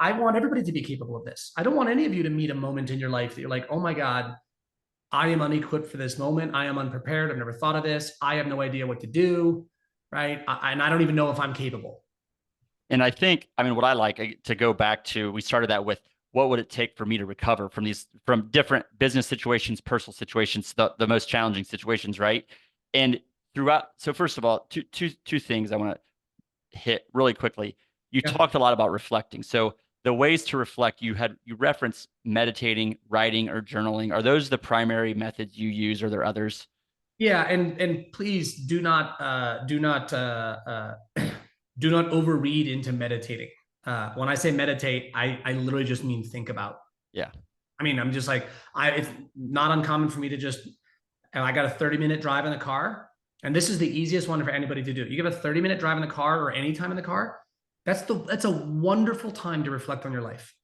I want everybody to be capable of this. I don't want any of you to meet a moment in your life that you're like, oh my God, I am unequipped for this moment. I am unprepared. I've never thought of this. I have no idea what to do. Right. And I don't even know if I'm capable. And I think, I mean, what I like to go back to, we started that with what would it take for me to recover from different business situations, personal situations, the most challenging situations, right? And throughout, so first of all, two things I want to hit really quickly. You Yeah. talked a lot about reflecting. So the ways to reflect, you referenced meditating, writing, or journaling. Are those the primary methods you use? Or are there others? Yeah. And please do not overread into meditating. When I say meditate, I literally just mean think about. Yeah. I mean, I'm just like, it's not uncommon for me to just, and I got a 30-minute drive in the car. And this is the easiest one for anybody to do. You give a 30-minute drive in the car or any time in the car. That's a wonderful time to reflect on your life.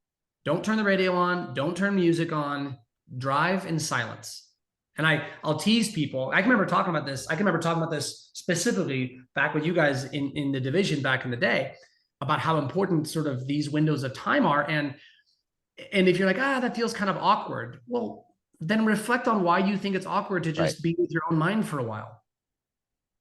Don't turn the radio on. Don't turn music on. Drive in silence. And I'll tease people. I can remember talking about this. I can remember talking about this specifically back with you guys in the division back in the day about how important sort of these windows of time are. And if you're like, that feels kind of awkward, well, then reflect on why you think it's awkward to Right. just be with your own mind for a while.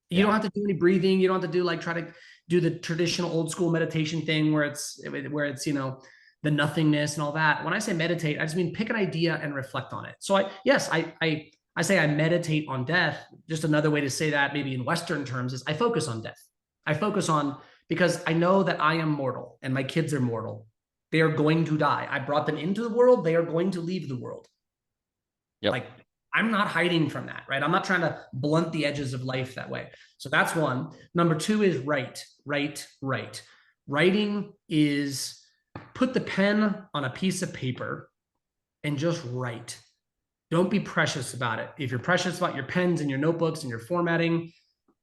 You Yeah. don't have to do any breathing. You don't have to do try to do the traditional old school meditation thing where it's the nothingness and all that. When I say meditate, I just mean pick an idea and reflect on it. So I say I meditate on death. Just another way to say that, maybe in Western terms, is I focus on death. I focus on, because I know that I am mortal and my kids are mortal. They are going to die. I brought them into the world. They are going to leave the world. Yep. Like, I'm not hiding from that, right? I'm not trying to blunt the edges of life that way. So that's one. Number two is write. Writing is put the pen on a piece of paper and just write. Don't be precious about it. If you're precious about your pens and your notebooks and your formatting,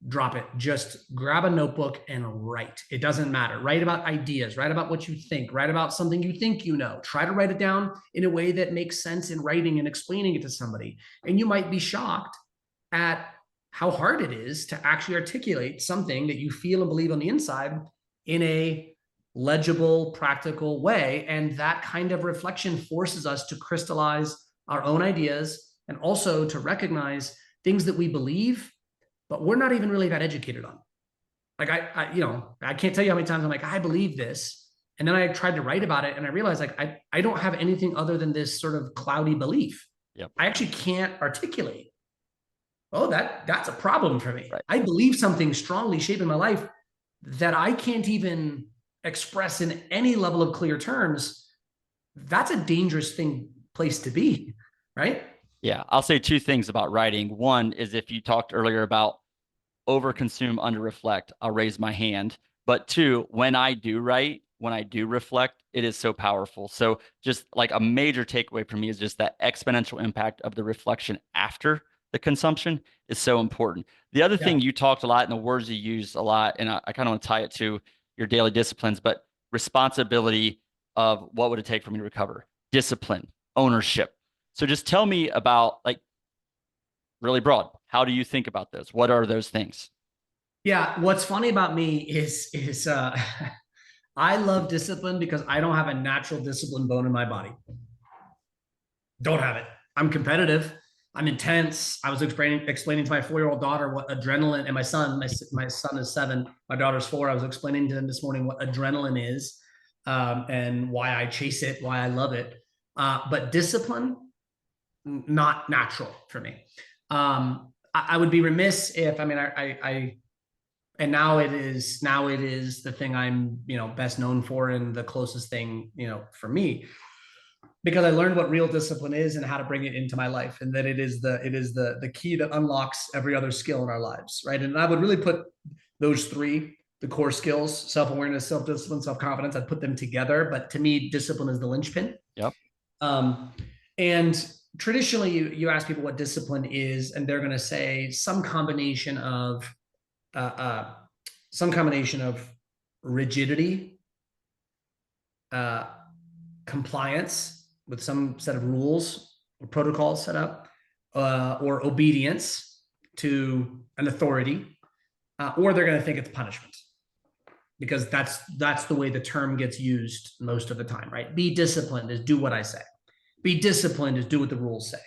drop it. Just grab a notebook and write. It doesn't matter. Write about ideas, write about what you think, write about something you think you know. Try to write it down in a way that makes sense in writing and explaining it to somebody. And you might be shocked at how hard it is to actually articulate something that you feel and believe on the inside in a legible, practical way. And that kind of reflection forces us to crystallize our own ideas and also to recognize things that we believe but we're not even really that educated on. Like I can't tell you how many times I'm like, I believe this. And then I tried to write about it and I realized like, I don't have anything other than this sort of cloudy belief. Yep. I actually can't articulate. Oh, that's a problem for me. Right. I believe something strongly shaping my life that I can't even express in any level of clear terms. That's a dangerous place to be, right? Yeah. I'll say two things about writing. One is if you talked earlier about overconsume, under reflect, I'll raise my hand. But two, when I do write, when I do reflect, it is so powerful. So just like a major takeaway for me is just that exponential impact of the reflection after the consumption is so important. The other thing you talked a lot and the words you used a lot, and I kind of want to tie it to your daily disciplines, but responsibility of what would it take for me to recover, discipline, ownership. So just tell me about, like, really broad, how do you think about those? What are those things? Yeah, what's funny about me is I love discipline because I don't have a natural discipline bone in my body. Don't have it. I'm competitive. I'm intense. I was explaining to my 4-year-old daughter what adrenaline, and my son is 7, my daughter's 4. I was explaining to them this morning what adrenaline is, and why I chase it, why I love it. But discipline, not natural for me. I would be remiss if, I mean, and now it is the thing I'm, best known for, and the closest thing, for me, because I learned what real discipline is and how to bring it into my life, and that it is the key that unlocks every other skill in our lives, right? And I would really put those three, the core skills, self-awareness, self-discipline, self-confidence, I'd put them together. But to me, discipline is the linchpin. Yep. And traditionally, you ask people what discipline is, and they're going to say some combination of rigidity, compliance with some set of rules or protocols set up, or obedience to an authority, or they're going to think it's punishment, because that's the way the term gets used most of the time, right? Be disciplined is do what I say. Be disciplined is do what the rules say.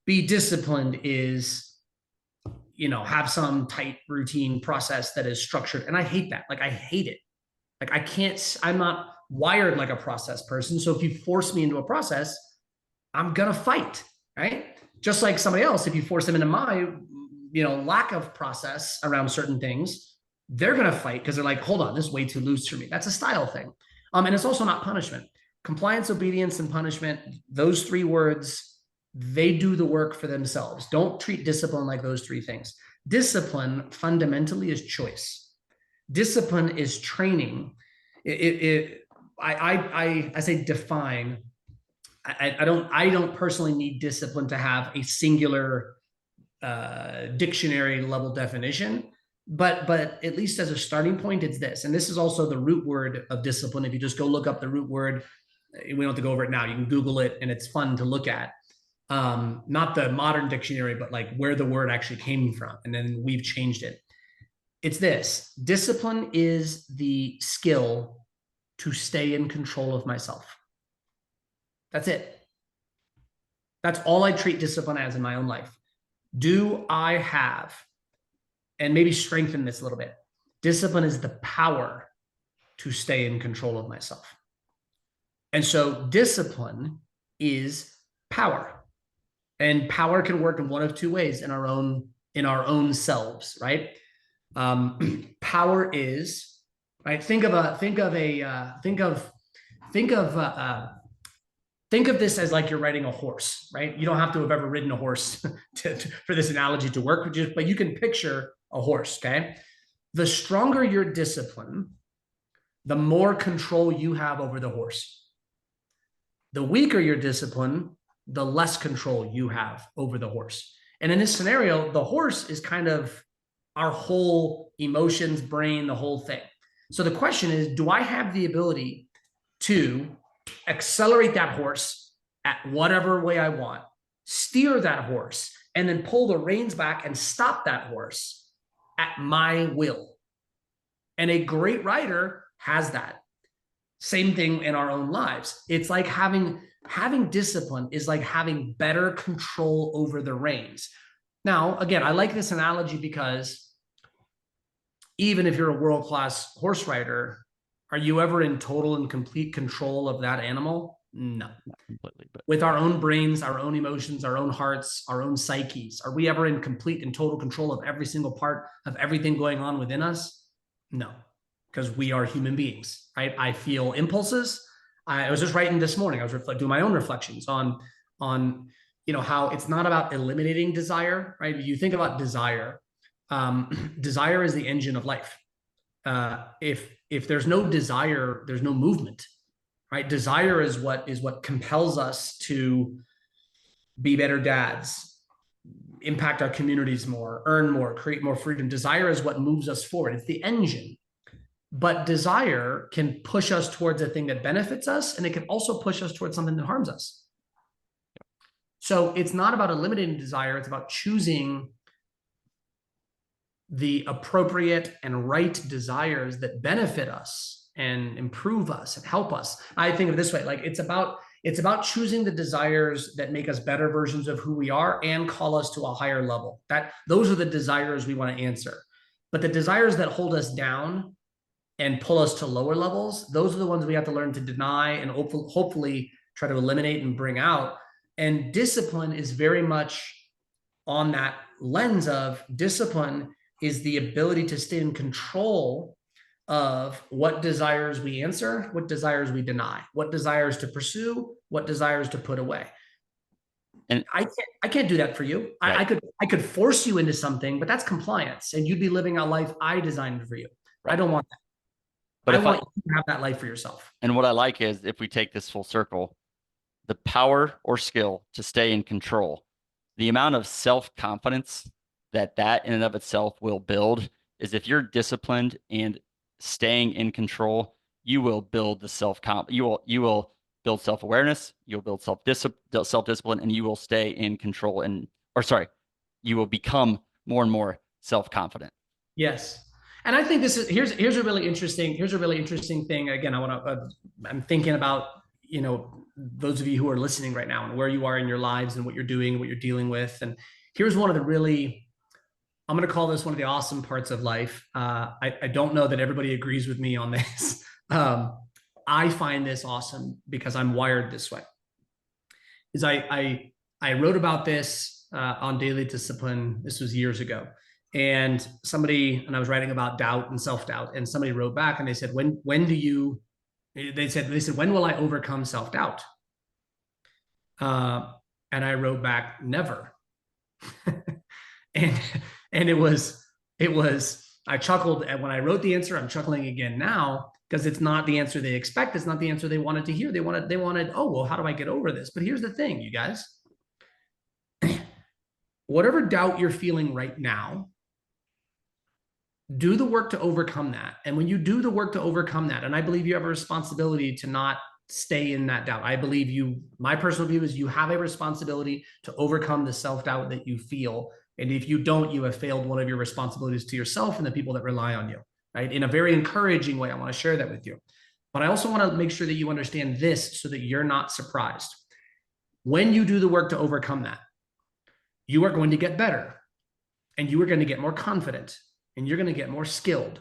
Be disciplined is, have some tight routine process that is structured. And I hate that. Like, I hate it. Like, I'm not wired like a process person. So if you force me into a process, I'm going to fight, right? Just like somebody else, if you force them into my, lack of process around certain things, they're going to fight because they're like, hold on, this is way too loose for me. That's a style thing. And it's also not punishment. Compliance, obedience, and punishment, those 3 words, they do the work for themselves. Don't treat discipline like those 3 things. Discipline fundamentally is choice. Discipline is training. I say define. I don't personally need discipline to have a singular dictionary level definition, but at least as a starting point, it's this. And this is also the root word of discipline. If you just go look up the root word, we don't have to go over it now. You can Google it, and it's fun to look at. Not the modern dictionary, but like where the word actually came from. And then we've changed it. It's this: discipline is the skill to stay in control of myself. That's it. That's all I treat discipline as in my own life. Do I have, and maybe strengthen this a little bit, discipline is the power to stay in control of myself. And so discipline is power. And power can work in one of 2 ways in our own selves, right? Power is, right? Think of this as like you're riding a horse, right? You don't have to have ever ridden a horse for this analogy to work, but you can picture a horse, okay? The stronger your discipline, the more control you have over the horse. The weaker your discipline, the less control you have over the horse. And in this scenario, the horse is kind of our whole emotions, brain, the whole thing. So the question is, do I have the ability to accelerate that horse at whatever way I want, steer that horse, and then pull the reins back and stop that horse at my will? And a great rider has that. Same thing in our own lives. It's like having discipline is like having better control over the reins. Now, again, I like this analogy because even if you're a world-class horse rider, are you ever in total and complete control of that animal? No. Not completely. But with our own brains, our own emotions, our own hearts, our own psyches, are we ever in complete and total control of every single part of everything going on within us? No, because we are human beings, right? I feel impulses. I was just writing this morning. I was doing my own reflections on how it's not about eliminating desire, right? You think about desire. Desire is the engine of life. If there's no desire, there's no movement, right? Desire is what compels us to be better dads, impact our communities more, earn more, create more freedom. Desire is what moves us forward. It's the engine. But desire can push us towards a thing that benefits us, and it can also push us towards something that harms us. So it's not about eliminating desire. It's about choosing the appropriate and right desires that benefit us and improve us and help us. I think of it this way, like it's about choosing the desires that make us better versions of who we are and call us to a higher level. Those are the desires we want to answer. But the desires that hold us down and pull us to lower levels, those are the ones we have to learn to deny and hopefully try to eliminate and bring out. And discipline is very much on that lens of discipline is the ability to stay in control of what desires we answer, what desires we deny, what desires to pursue, what desires to put away. And I can't do that for you. Right. I could force you into something, but that's compliance, and you'd be living a life I designed for you. Right. I don't want that. But I want you to have that life for yourself. And what I like is, if we take this full circle, the power or skill to stay in control, the amount of self-confidence that in and of itself will build is, if you're disciplined and staying in control, you will build the you will build self-awareness, you'll build self-discipline, and you will stay in control you will become more and more self-confident. Yes. And I think here's a really interesting thing. Again, I'm thinking about, those of you who are listening right now and where you are in your lives and what you're doing, what you're dealing with. And here's one of the really, I'm going to call this one of the awesome parts of life. I don't know that everybody agrees with me on this. I find this awesome because I'm wired this way. I wrote about this on Daily Discipline. This was years ago. And I was writing about doubt and self-doubt, and somebody wrote back and they said, when will I overcome self-doubt? And I wrote back, never. and it was, I chuckled. And when I wrote the answer, I'm chuckling again now, because it's not the answer they expect. It's not the answer they wanted to hear. They wanted, oh, well, how do I get over this? But here's the thing, you guys, whatever doubt you're feeling right now, do the work to overcome that. And when you do the work to overcome that, and I believe you have a responsibility to not stay in that doubt. I believe my personal view is you have a responsibility to overcome the self-doubt that you feel. And if you don't, you have failed one of your responsibilities to yourself and the people that rely on you, right? In a very encouraging way, I want to share that with you. But I also want to make sure that you understand this so that you're not surprised. When you do the work to overcome that, you are going to get better, and you are going to get more confident, and you're going to get more skilled.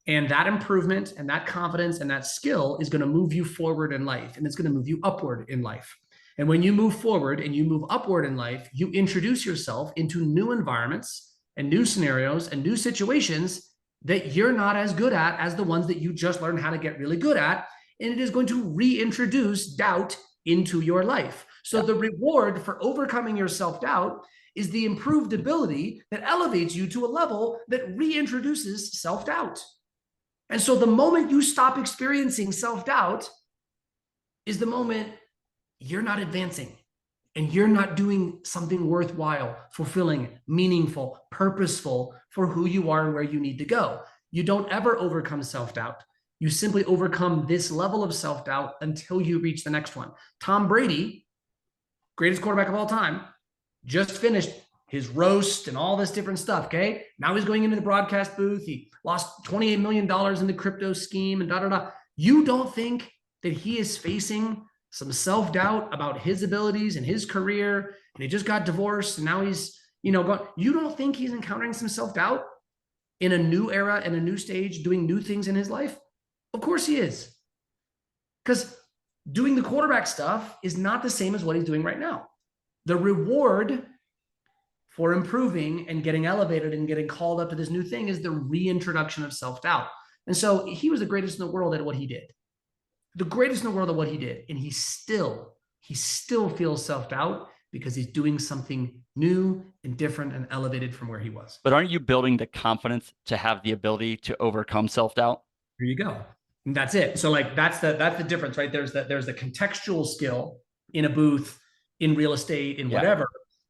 And that improvement and that confidence and that skill is going to move you forward in life, and it's going to move you upward in life. And when you move forward and you move upward in life, you introduce yourself into new environments and new scenarios and new situations that you're not as good at as the ones that you just learned how to get really good at. And it is going to reintroduce doubt into your life. So the reward for overcoming your self-doubt is the improved ability that elevates you to a level that reintroduces self-doubt. And so the moment you stop experiencing self-doubt is the moment you're not advancing and you're not doing something worthwhile, fulfilling, meaningful, purposeful for who you are and where you need to go. You don't ever overcome self-doubt. You simply overcome this level of self-doubt until you reach the next one. Tom Brady, greatest quarterback of all time, just finished his roast and all this different stuff, okay? Now he's going into the broadcast booth. He lost $28 million in the crypto scheme and da-da-da. You don't think that he is facing some self-doubt about his abilities and his career, and he just got divorced, and now he's, gone. You don't think he's encountering some self-doubt in a new era and a new stage, doing new things in his life? Of course he is. Because doing the quarterback stuff is not the same as what he's doing right now. The reward for improving and getting elevated and getting called up to this new thing is the reintroduction of self-doubt. And so he was the greatest in the world at what he did. The greatest in the world at what he did. And he still feels self-doubt because he's doing something new and different and elevated from where he was. But aren't you building the confidence to have the ability to overcome self-doubt? Here you go. And that's it. So like, that's the difference, right? There's the contextual skill in a booth, in real estate, in whatever.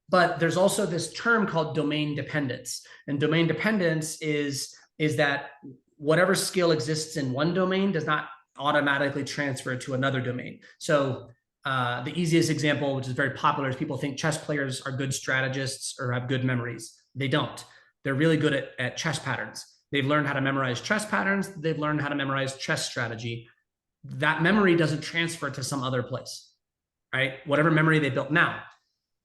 But there's also this term called domain dependence. And domain dependence is that whatever skill exists in one domain does not automatically transfer to another domain. So the easiest example, which is very popular, is people think chess players are good strategists or have good memories. They don't. they're really good at chess patterns. They've learned how to memorize chess patterns. They've learned how to memorize chess strategy. That memory doesn't transfer to some other place, right? Whatever memory they built. Now,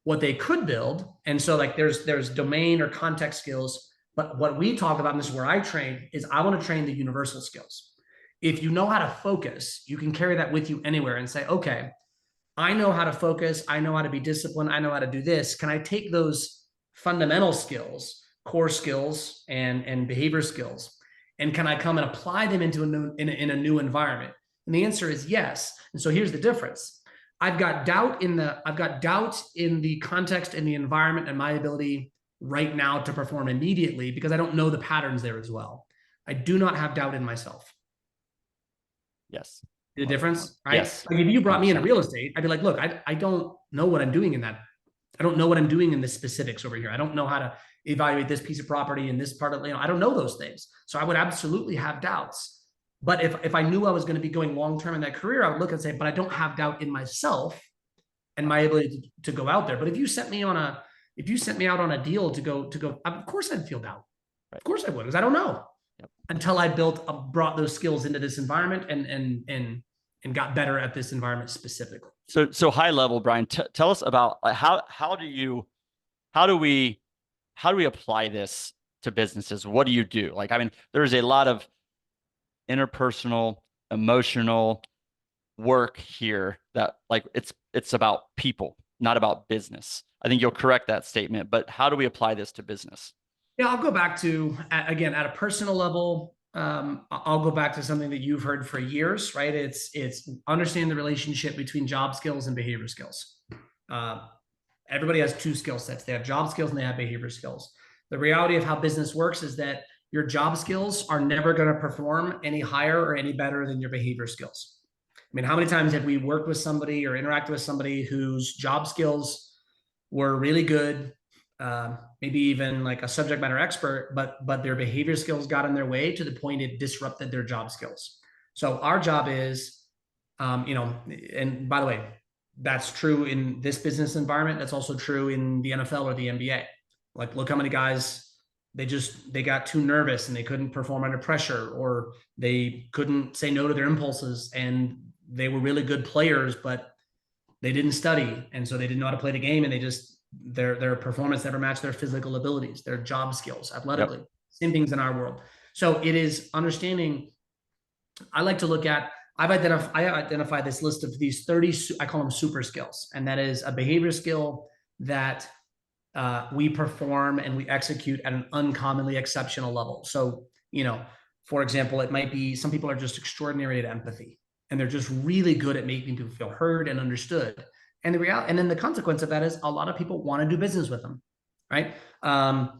what they could build, and so like there's domain or context skills, but what we talk about, and this is where I train, is I want to train the universal skills. If you know how to focus, you can carry that with you anywhere and say, okay, I know how to focus. I know how to be disciplined. I know how to do this. Can I take those fundamental skills, core skills, and behavior skills, and can I come and apply them into in a new environment? And the answer is yes. And so here's the difference. I've got doubt in the context and the environment and my ability right now to perform immediately because I don't know the patterns there as well. I do not have doubt in myself. Yes. The difference, right? Yes. Like if you brought me into real estate, I'd be like, look, I don't know what I'm doing in that. I don't know what I'm doing in the specifics over here. I don't know how to evaluate this piece of property in this part of, I don't know those things. So I would absolutely have doubts. But if I knew I was going to be going long-term in that career, I would look and say, but I don't have doubt in myself and my ability to go out there. But if you sent me out on a deal to go, of course I'd feel doubt. Of course I would, because I don't know. Yep. Until I brought those skills into this environment and got better at this environment specifically. So high level, Brian, tell us about how do we apply this to businesses? What do you do? Like, I mean, there's a lot of interpersonal, emotional work here that like it's about people, not about business. I think you'll correct that statement, but how do we apply this to business? Yeah, I'll go back to, again, at a personal level, I'll go back to something that you've heard for years, right? It's understand the relationship between job skills and behavior skills. Everybody has two skill sets. They have job skills and they have behavior skills. The reality of how business works is that your job skills are never going to perform any higher or any better than your behavior skills. I mean, how many times have we worked with somebody or interacted with somebody whose job skills were really good, maybe even like a subject matter expert, but their behavior skills got in their way to the point it disrupted their job skills. So our job is, and by the way, that's true in this business environment. That's also true in the NFL or the NBA. Like, look how many guys they got too nervous and they couldn't perform under pressure, or they couldn't say no to their impulses, and they were really good players, but they didn't study, and so they didn't know how to play the game, and they just their performance never matched their physical abilities, their job skills, athletically. Yep. Same things in our world. So it is understanding. I like to look at. I identify this list of these 30. I call them super skills, and that is a behavior skill that we perform and we execute at an uncommonly exceptional level. So, for example, it might be some people are just extraordinary at empathy, and they're just really good at making people feel heard and understood. And and then the consequence of that is a lot of people want to do business with them, right? I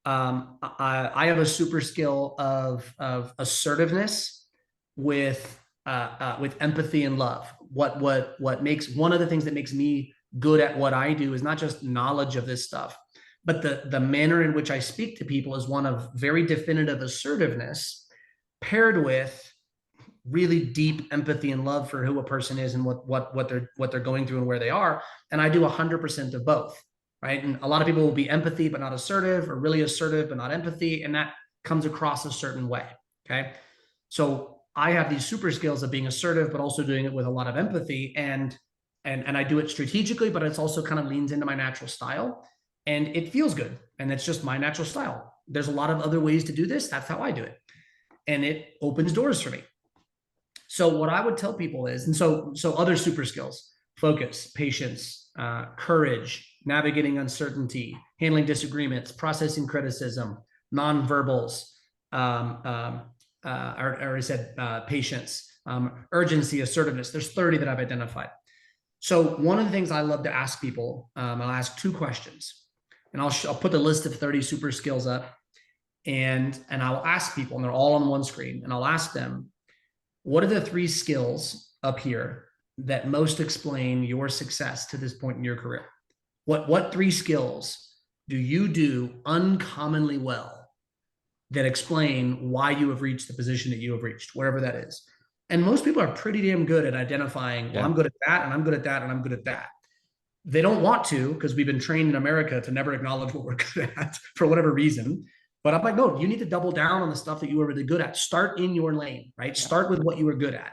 have a super skill of assertiveness with empathy and love. What makes one of the things that makes me good at what I do is not just knowledge of this stuff, but the manner in which I speak to people is one of very definitive assertiveness paired with really deep empathy and love for who a person is and what they're going through and where they are. And I do 100% of both, right? And a lot of people will be empathy but not assertive, or really assertive but not empathy, and that comes across a certain way. Okay, so I have these super skills of being assertive but also doing it with a lot of empathy, and I do it strategically, but it's also kind of leans into my natural style, and it feels good, and it's just my natural style. There's a lot of other ways to do this. That's how I do it, and it opens doors for me. So what I would tell people is, and so other super skills: focus, patience, courage, navigating uncertainty, handling disagreements, processing criticism, nonverbals. I already said patience, urgency, assertiveness. There's 30 that I've identified. So one of the things I love to ask people, I'll ask two questions, and I'll put the list of 30 super skills up, and I'll ask people, and they're all on one screen, and I'll ask them, what are the 3 skills up here that most explain your success to this point in your career? What 3 skills do you do uncommonly well that explain why you have reached the position that you have reached, wherever that is? And most people are pretty damn good at identifying, well, I'm good at that, and I'm good at that, and I'm good at that. They don't want to, because we've been trained in America to never acknowledge what we're good at for whatever reason. But I'm like, no, you need to double down on the stuff that you were really good at. Start in your lane, right? Yeah. Start with what you were good at.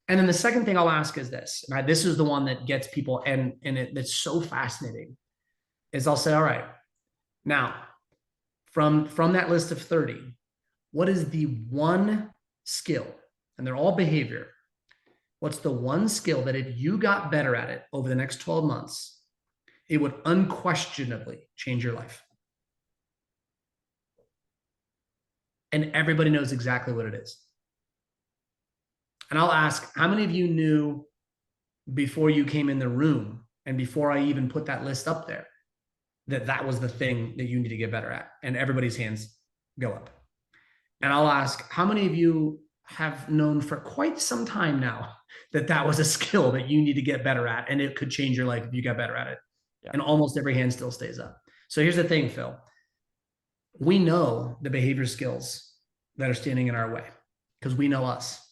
And then the second thing I'll ask is this, right? This is the one that gets people, and it's so fascinating, is I'll say, all right, now from that list of 30, what is the one skill? And they're all behavior. What's the one skill that if you got better at it over the next 12 months, it would unquestionably change your life? And everybody knows exactly what it is. And I'll ask, how many of you knew before you came in the room and before I even put that list up there that that was the thing that you need to get better at? And everybody's hands go up. And I'll ask, how many of you have known for quite some time now that that was a skill that you need to get better at, and it could change your life if you got better at it? Yeah. And almost every hand still stays up. So here's the thing, Phil. We know the behavior skills that are standing in our way because we know us.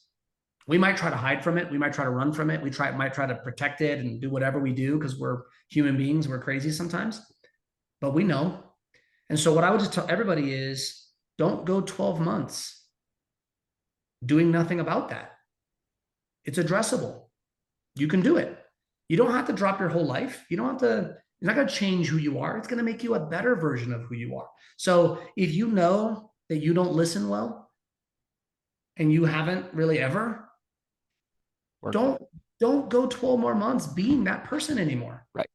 We might try to hide from it. We might try to run from it. Might try to protect it and do whatever we do because we're human beings. We're crazy sometimes, but we know. And so what I would just tell everybody is don't go 12 months doing nothing about that. It's addressable. You can do it. You don't have to drop your whole life. You don't have to, it's not going to change who you are. It's going to make you a better version of who you are. So if you know that you don't listen well and you haven't really ever, don't go 12 more months being that person anymore. Right.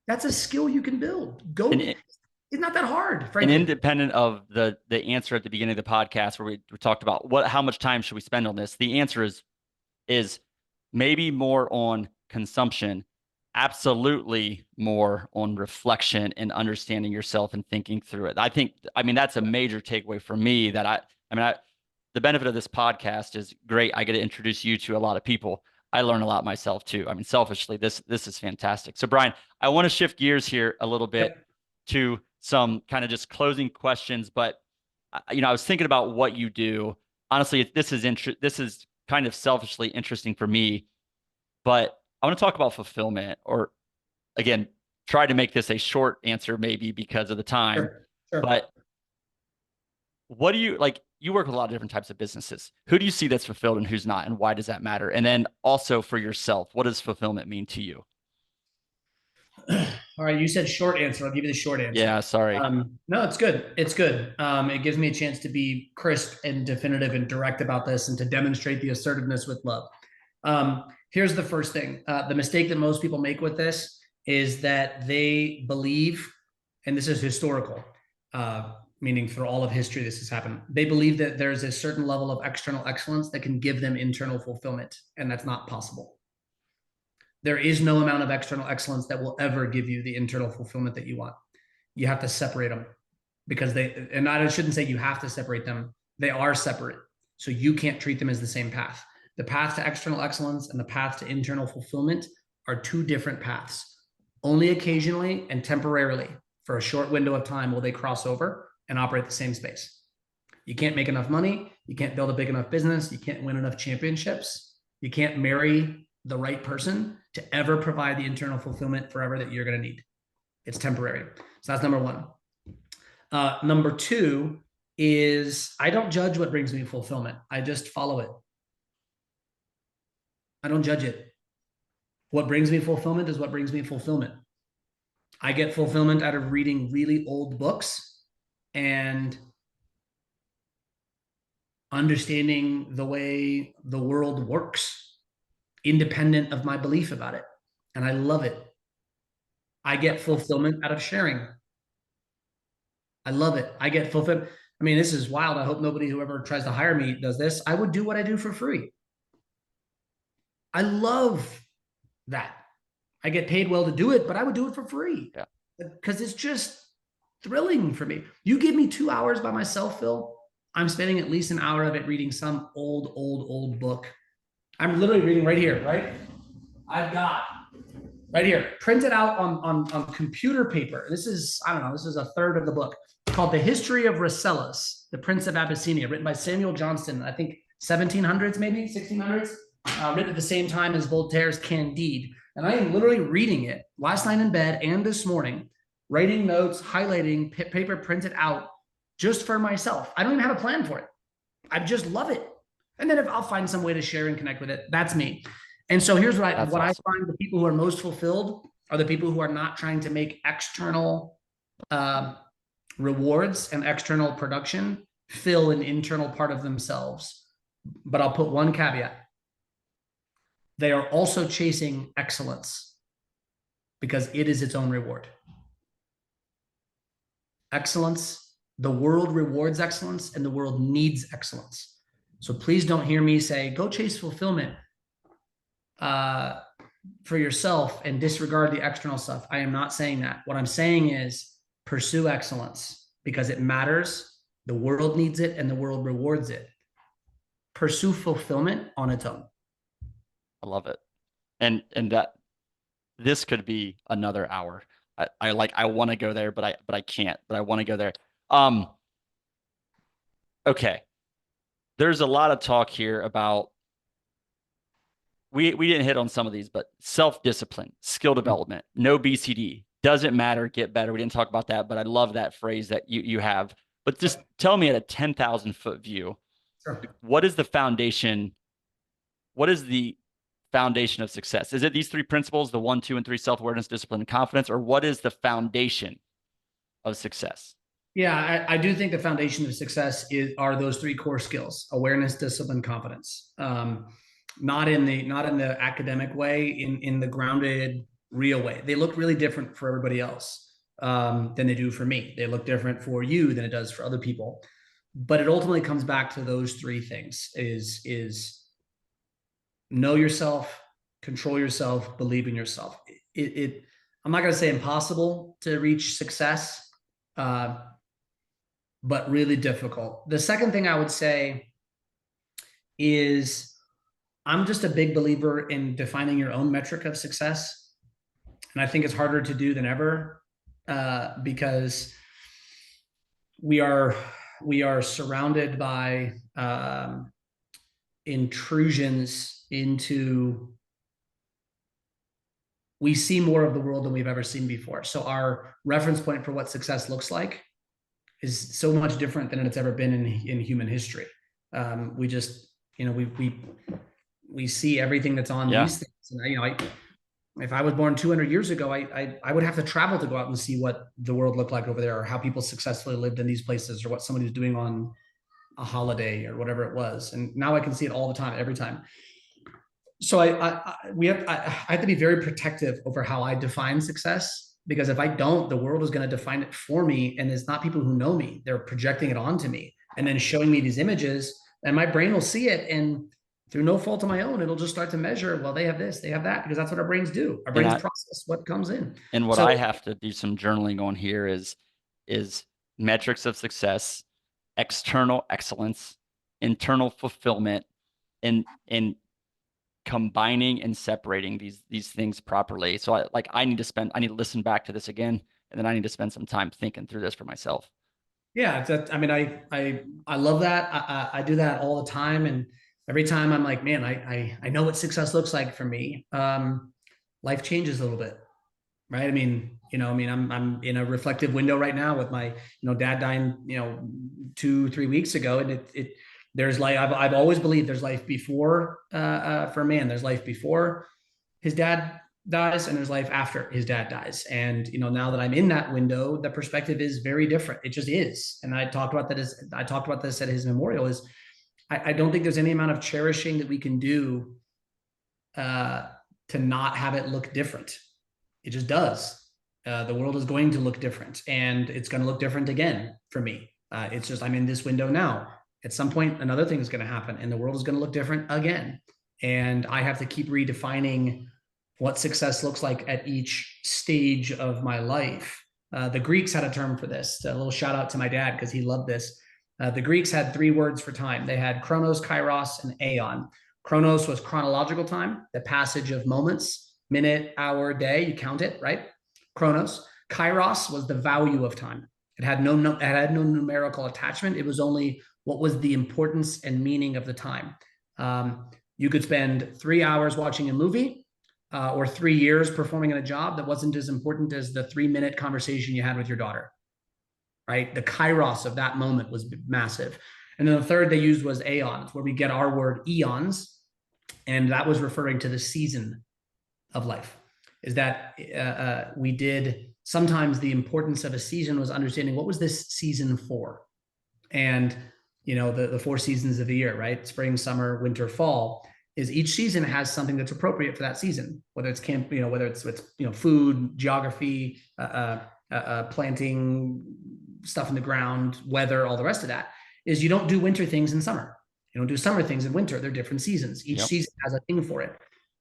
That's a skill you can build. It's not that hard, frankly. And independent of the answer at the beginning of the podcast where we talked about how much time should we spend on this, the answer is maybe more on consumption, absolutely more on reflection and understanding yourself and thinking through it. I mean, that's a major takeaway for me that the benefit of this podcast is great. I get to introduce you to a lot of people. I learn a lot myself too. I mean, selfishly, this is fantastic. So Brian, I want to shift gears here a little bit to some kind of just closing questions, but I was thinking about what you do. Honestly, this is kind of selfishly interesting for me, but I want to talk about fulfillment, or again, try to make this a short answer maybe because of the time. Sure. But what do you like? You work with a lot of different types of businesses. Who do you see that's fulfilled and who's not, and why does that matter? And then also for yourself, what does fulfillment mean to you? All right, you said short answer. I'll give you the short answer. Yeah, sorry. No, it's good. It's good. It gives me a chance to be crisp and definitive and direct about this and to demonstrate the assertiveness with love. Here's the first thing. The mistake that most people make with this is that they believe, and this is historical, meaning through all of history this has happened. They believe that there's a certain level of external excellence that can give them internal fulfillment, and that's not possible. There is no amount of external excellence that will ever give you the internal fulfillment that you want. You have to separate them because and I shouldn't say you have to separate them. They are separate. So you can't treat them as the same path. The path to external excellence and the path to internal fulfillment are two different paths. Only occasionally and temporarily, for a short window of time, will they cross over and operate the same space. You can't make enough money. You can't build a big enough business. You can't win enough championships. You can't marry the right person to ever provide the internal fulfillment forever that you're going to need. It's temporary. So that's number one. Number two is I don't judge what brings me fulfillment. I just follow it. I don't judge it. What brings me fulfillment is what brings me fulfillment. I get fulfillment out of reading really old books and understanding the way the world works, independent of my belief about it. And I love it. I get fulfillment out of sharing. I love it. I get fulfillment. I mean, this is wild. I hope nobody who ever tries to hire me does this. I would do what I do for free. I love that. I get paid well to do it, but I would do it for free. Yeah. Because it's just thrilling for me. You give me 2 hours by myself, Phil, I'm spending at least an hour of it reading some old book. I'm literally reading right here, right? I've got right here, printed out on computer paper. This is, I don't know, this is a third of the book, called The History of Rasselas, the Prince of Abyssinia, written by Samuel Johnston, I think 1700s, maybe 1600s, written at the same time as Voltaire's Candide. And I am literally reading it last night in bed and this morning, writing notes, highlighting, paper printed out, just for myself. I don't even have a plan for it. I just love it. And then if I'll find some way to share and connect with it, that's me. And so here's what That's I awesome. find: the people who are most fulfilled are the people who are not trying to make external uh, rewards and external production fill an internal part of themselves. But I'll put one caveat: they are also chasing excellence because it is its own reward. Excellence, the world rewards excellence and the world needs excellence. So please don't hear me say, go chase fulfillment for yourself and disregard the external stuff. I am not saying that. What I'm saying is pursue excellence because it matters. The world needs it and the world rewards it. Pursue fulfillment on its own. I love it. And that this could be another hour. I want to go there, but I can't, but I want to go there. Okay. There's a lot of talk here about we didn't hit on some of these, but self-discipline, skill development, no BCD, doesn't matter, get better. We didn't talk about that, but I love that phrase that you have. But just tell me at a 10,000-foot view, Sure. what is the foundation? What is the foundation of success? Is it these three principles, the 1, 2, and 3, self-awareness, discipline, and confidence, or what is the foundation of success? Yeah, I do think the foundation of success are those three core skills: awareness, discipline, confidence. Not in the academic way, in the grounded, real way. They look really different for everybody else than they do for me. They look different for you than it does for other people. But it ultimately comes back to those three things: is know yourself, control yourself, believe in yourself. I'm not going to say impossible to reach success, but really difficult. The second thing I would say is I'm just a big believer in defining your own metric of success. And I think it's harder to do than ever because we are surrounded by intrusions into, we see more of the world than we've ever seen before. So our reference point for what success looks like is so much different than it's ever been in human history. We just, we see everything that's on these things. And if I was born 200 years ago, I would have to travel to go out and see what the world looked like over there, or how people successfully lived in these places, or what somebody was doing on a holiday or whatever it was. And now I can see it all the time, every time. So I have to be very protective over how I define success, because if I don't, the world is going to define it for me. And it's not people who know me. They're projecting it onto me and then showing me these images, and my brain will see it. And through no fault of my own, it'll just start to measure, well, they have this, they have that, because that's what our brains do. Our brains process what comes in. And what I have to do some journaling on here is metrics of success, external excellence, internal fulfillment, and combining and separating these things properly. So I need to listen back to this again, and then I need to spend some time thinking through this for myself. Yeah, I mean, I love that. I do that all the time, and every time I'm like, man, I know what success looks like for me. Life changes a little bit, right? I mean, I'm in a reflective window right now with my, dad dying, 2-3 weeks ago, and there's life. I've always believed there's life before, for man, there's life before his dad dies, and there's life after his dad dies. And now that I'm in that window, the perspective is very different. It just is. And I talked about this at his memorial. Is I don't think there's any amount of cherishing that we can do to not have it look different. It just does. The world is going to look different, and it's going to look different again for me. It's just, I'm in this window now. At some point, another thing is going to happen, and the world is going to look different again. And I have to keep redefining what success looks like at each stage of my life. The Greeks had a term for this. A little shout out to my dad, because he loved this. The Greeks had 3 words for time. They had chronos, kairos, and aeon. Chronos was chronological time, the passage of moments, minute, hour, day, you count it, right? Chronos. Kairos was the value of time. It had no numerical attachment. It was only what was the importance and meaning of the time. You could spend 3 hours watching a movie, or 3 years performing in a job that wasn't as important as the 3-minute conversation you had with your daughter. right? The kairos of that moment was massive. And then the third they used was aeons, where we get our word eons. And that was referring to the season of life. Is that we did sometimes the importance of a season was understanding what was this season for? And, the 4 seasons of the year, right? Spring, summer, winter, fall, is each season has something that's appropriate for that season, whether it's camp, whether it's food, geography, planting stuff in the ground, weather, all the rest of that. Is you don't do winter things in summer. You don't do summer things in winter. They're different seasons. Each season has a thing for it.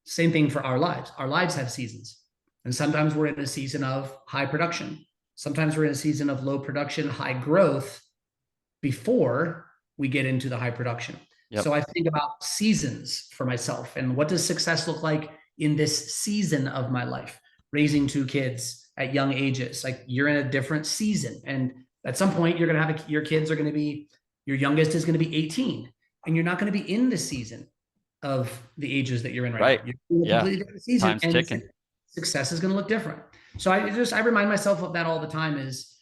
Same thing for our lives. Our lives have seasons. And sometimes we're in a season of high production. Sometimes we're in a season of low production, high growth before we get into the high production. So I think about seasons for myself and what does success look like in this season of my life? Raising 2 kids at young ages, like you're in a different season. And at some point you're going to have your kids are going to be, your youngest is going to be 18 and you're not going to be in the season of the ages that you're in right now. You're in a completely different season. Time's ticking. Success is going to look different. So I remind myself of that all the time is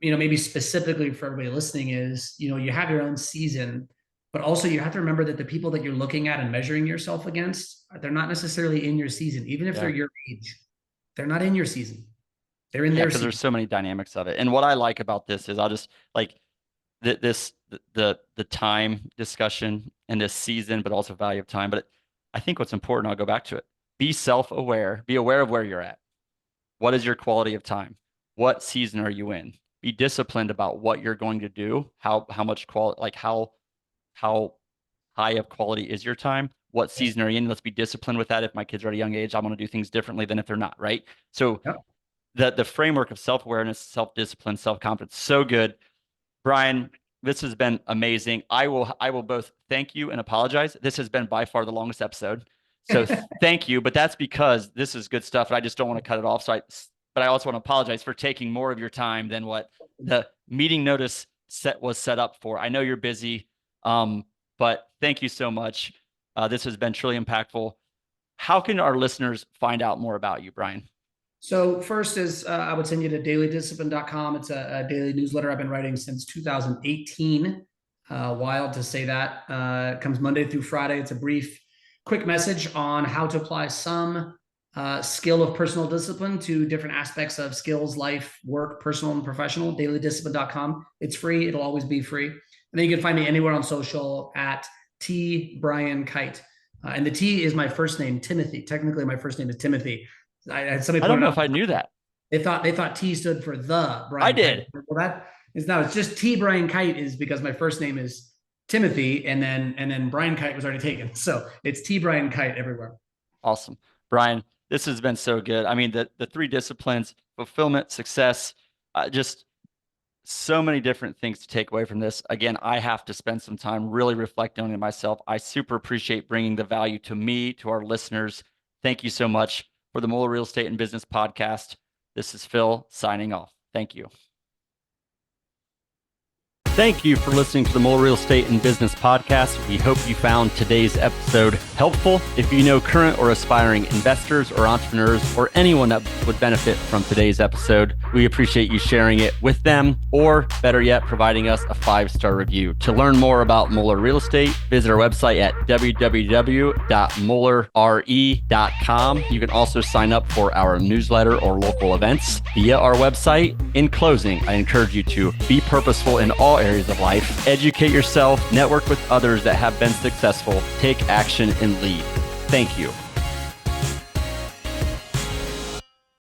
maybe specifically for everybody listening is, you have your own season, but also you have to remember that the people that you're looking at and measuring yourself against, they're not necessarily in your season. Even if they're your age, they're not in your season. They're in their season. Because there's so many dynamics of it. And what I like about this is I'll just like the time discussion and this season, but also value of time. But I think what's important, I'll go back to it. Be self-aware, be aware of where you're at. What is your quality of time? What season are you in? Be disciplined about what you're going to do. How much quality, like how high of quality is your time? What season are you in? Let's be disciplined with that. If my kids are at a young age, I'm going to do things differently than if they're not, right? So the framework of self-awareness, self-discipline, self-confidence, so good. Brian, this has been amazing. I will both thank you and apologize. This has been by far the longest episode. So thank you, but that's because this is good stuff and I just don't want to cut it off. But I also want to apologize for taking more of your time than what the meeting notice was set up for. I know you're busy, but thank you so much. This has been truly impactful. How can our listeners find out more about you, Brian? So first is I would send you to dailydiscipline.com. It's a daily newsletter I've been writing since 2018. Wild to say that. It comes Monday through Friday. It's a brief, quick message on how to apply some skill of personal discipline to different aspects of skills, life, work, personal and professional. dailydiscipline.com. It's free. It'll always be free. And then you can find me anywhere on social at T Brian Kight. And the T is my first name, Timothy. Technically, my first name is Timothy. I don't know if I knew that. They thought T stood for the Brian. I did. Kight. Well, that is now it's just T Brian Kight is because my first name is Timothy, and then Brian Kight was already taken. So it's T Brian Kight everywhere. Awesome, Brian. This has been so good. I mean, the 3 disciplines: fulfillment, success, just so many different things to take away from this. Again, I have to spend some time really reflecting on it myself. I super appreciate bringing the value to me, to our listeners. Thank you so much. For the Moeller Real Estate and Business Podcast, this is Phil signing off. Thank you. Thank you for listening to the Moeller Real Estate and Business Podcast. We hope you found today's episode helpful. If you know current or aspiring investors or entrepreneurs or anyone that would benefit from today's episode, we appreciate you sharing it with them, or better yet, providing us a 5-star review. To learn more about Moeller Real Estate, visit our website at www.moellerre.com. You can also sign up for our newsletter or local events via our website. In closing, I encourage you to be purposeful in all areas of life, educate yourself, network with others that have been successful, take action, and lead. Thank you.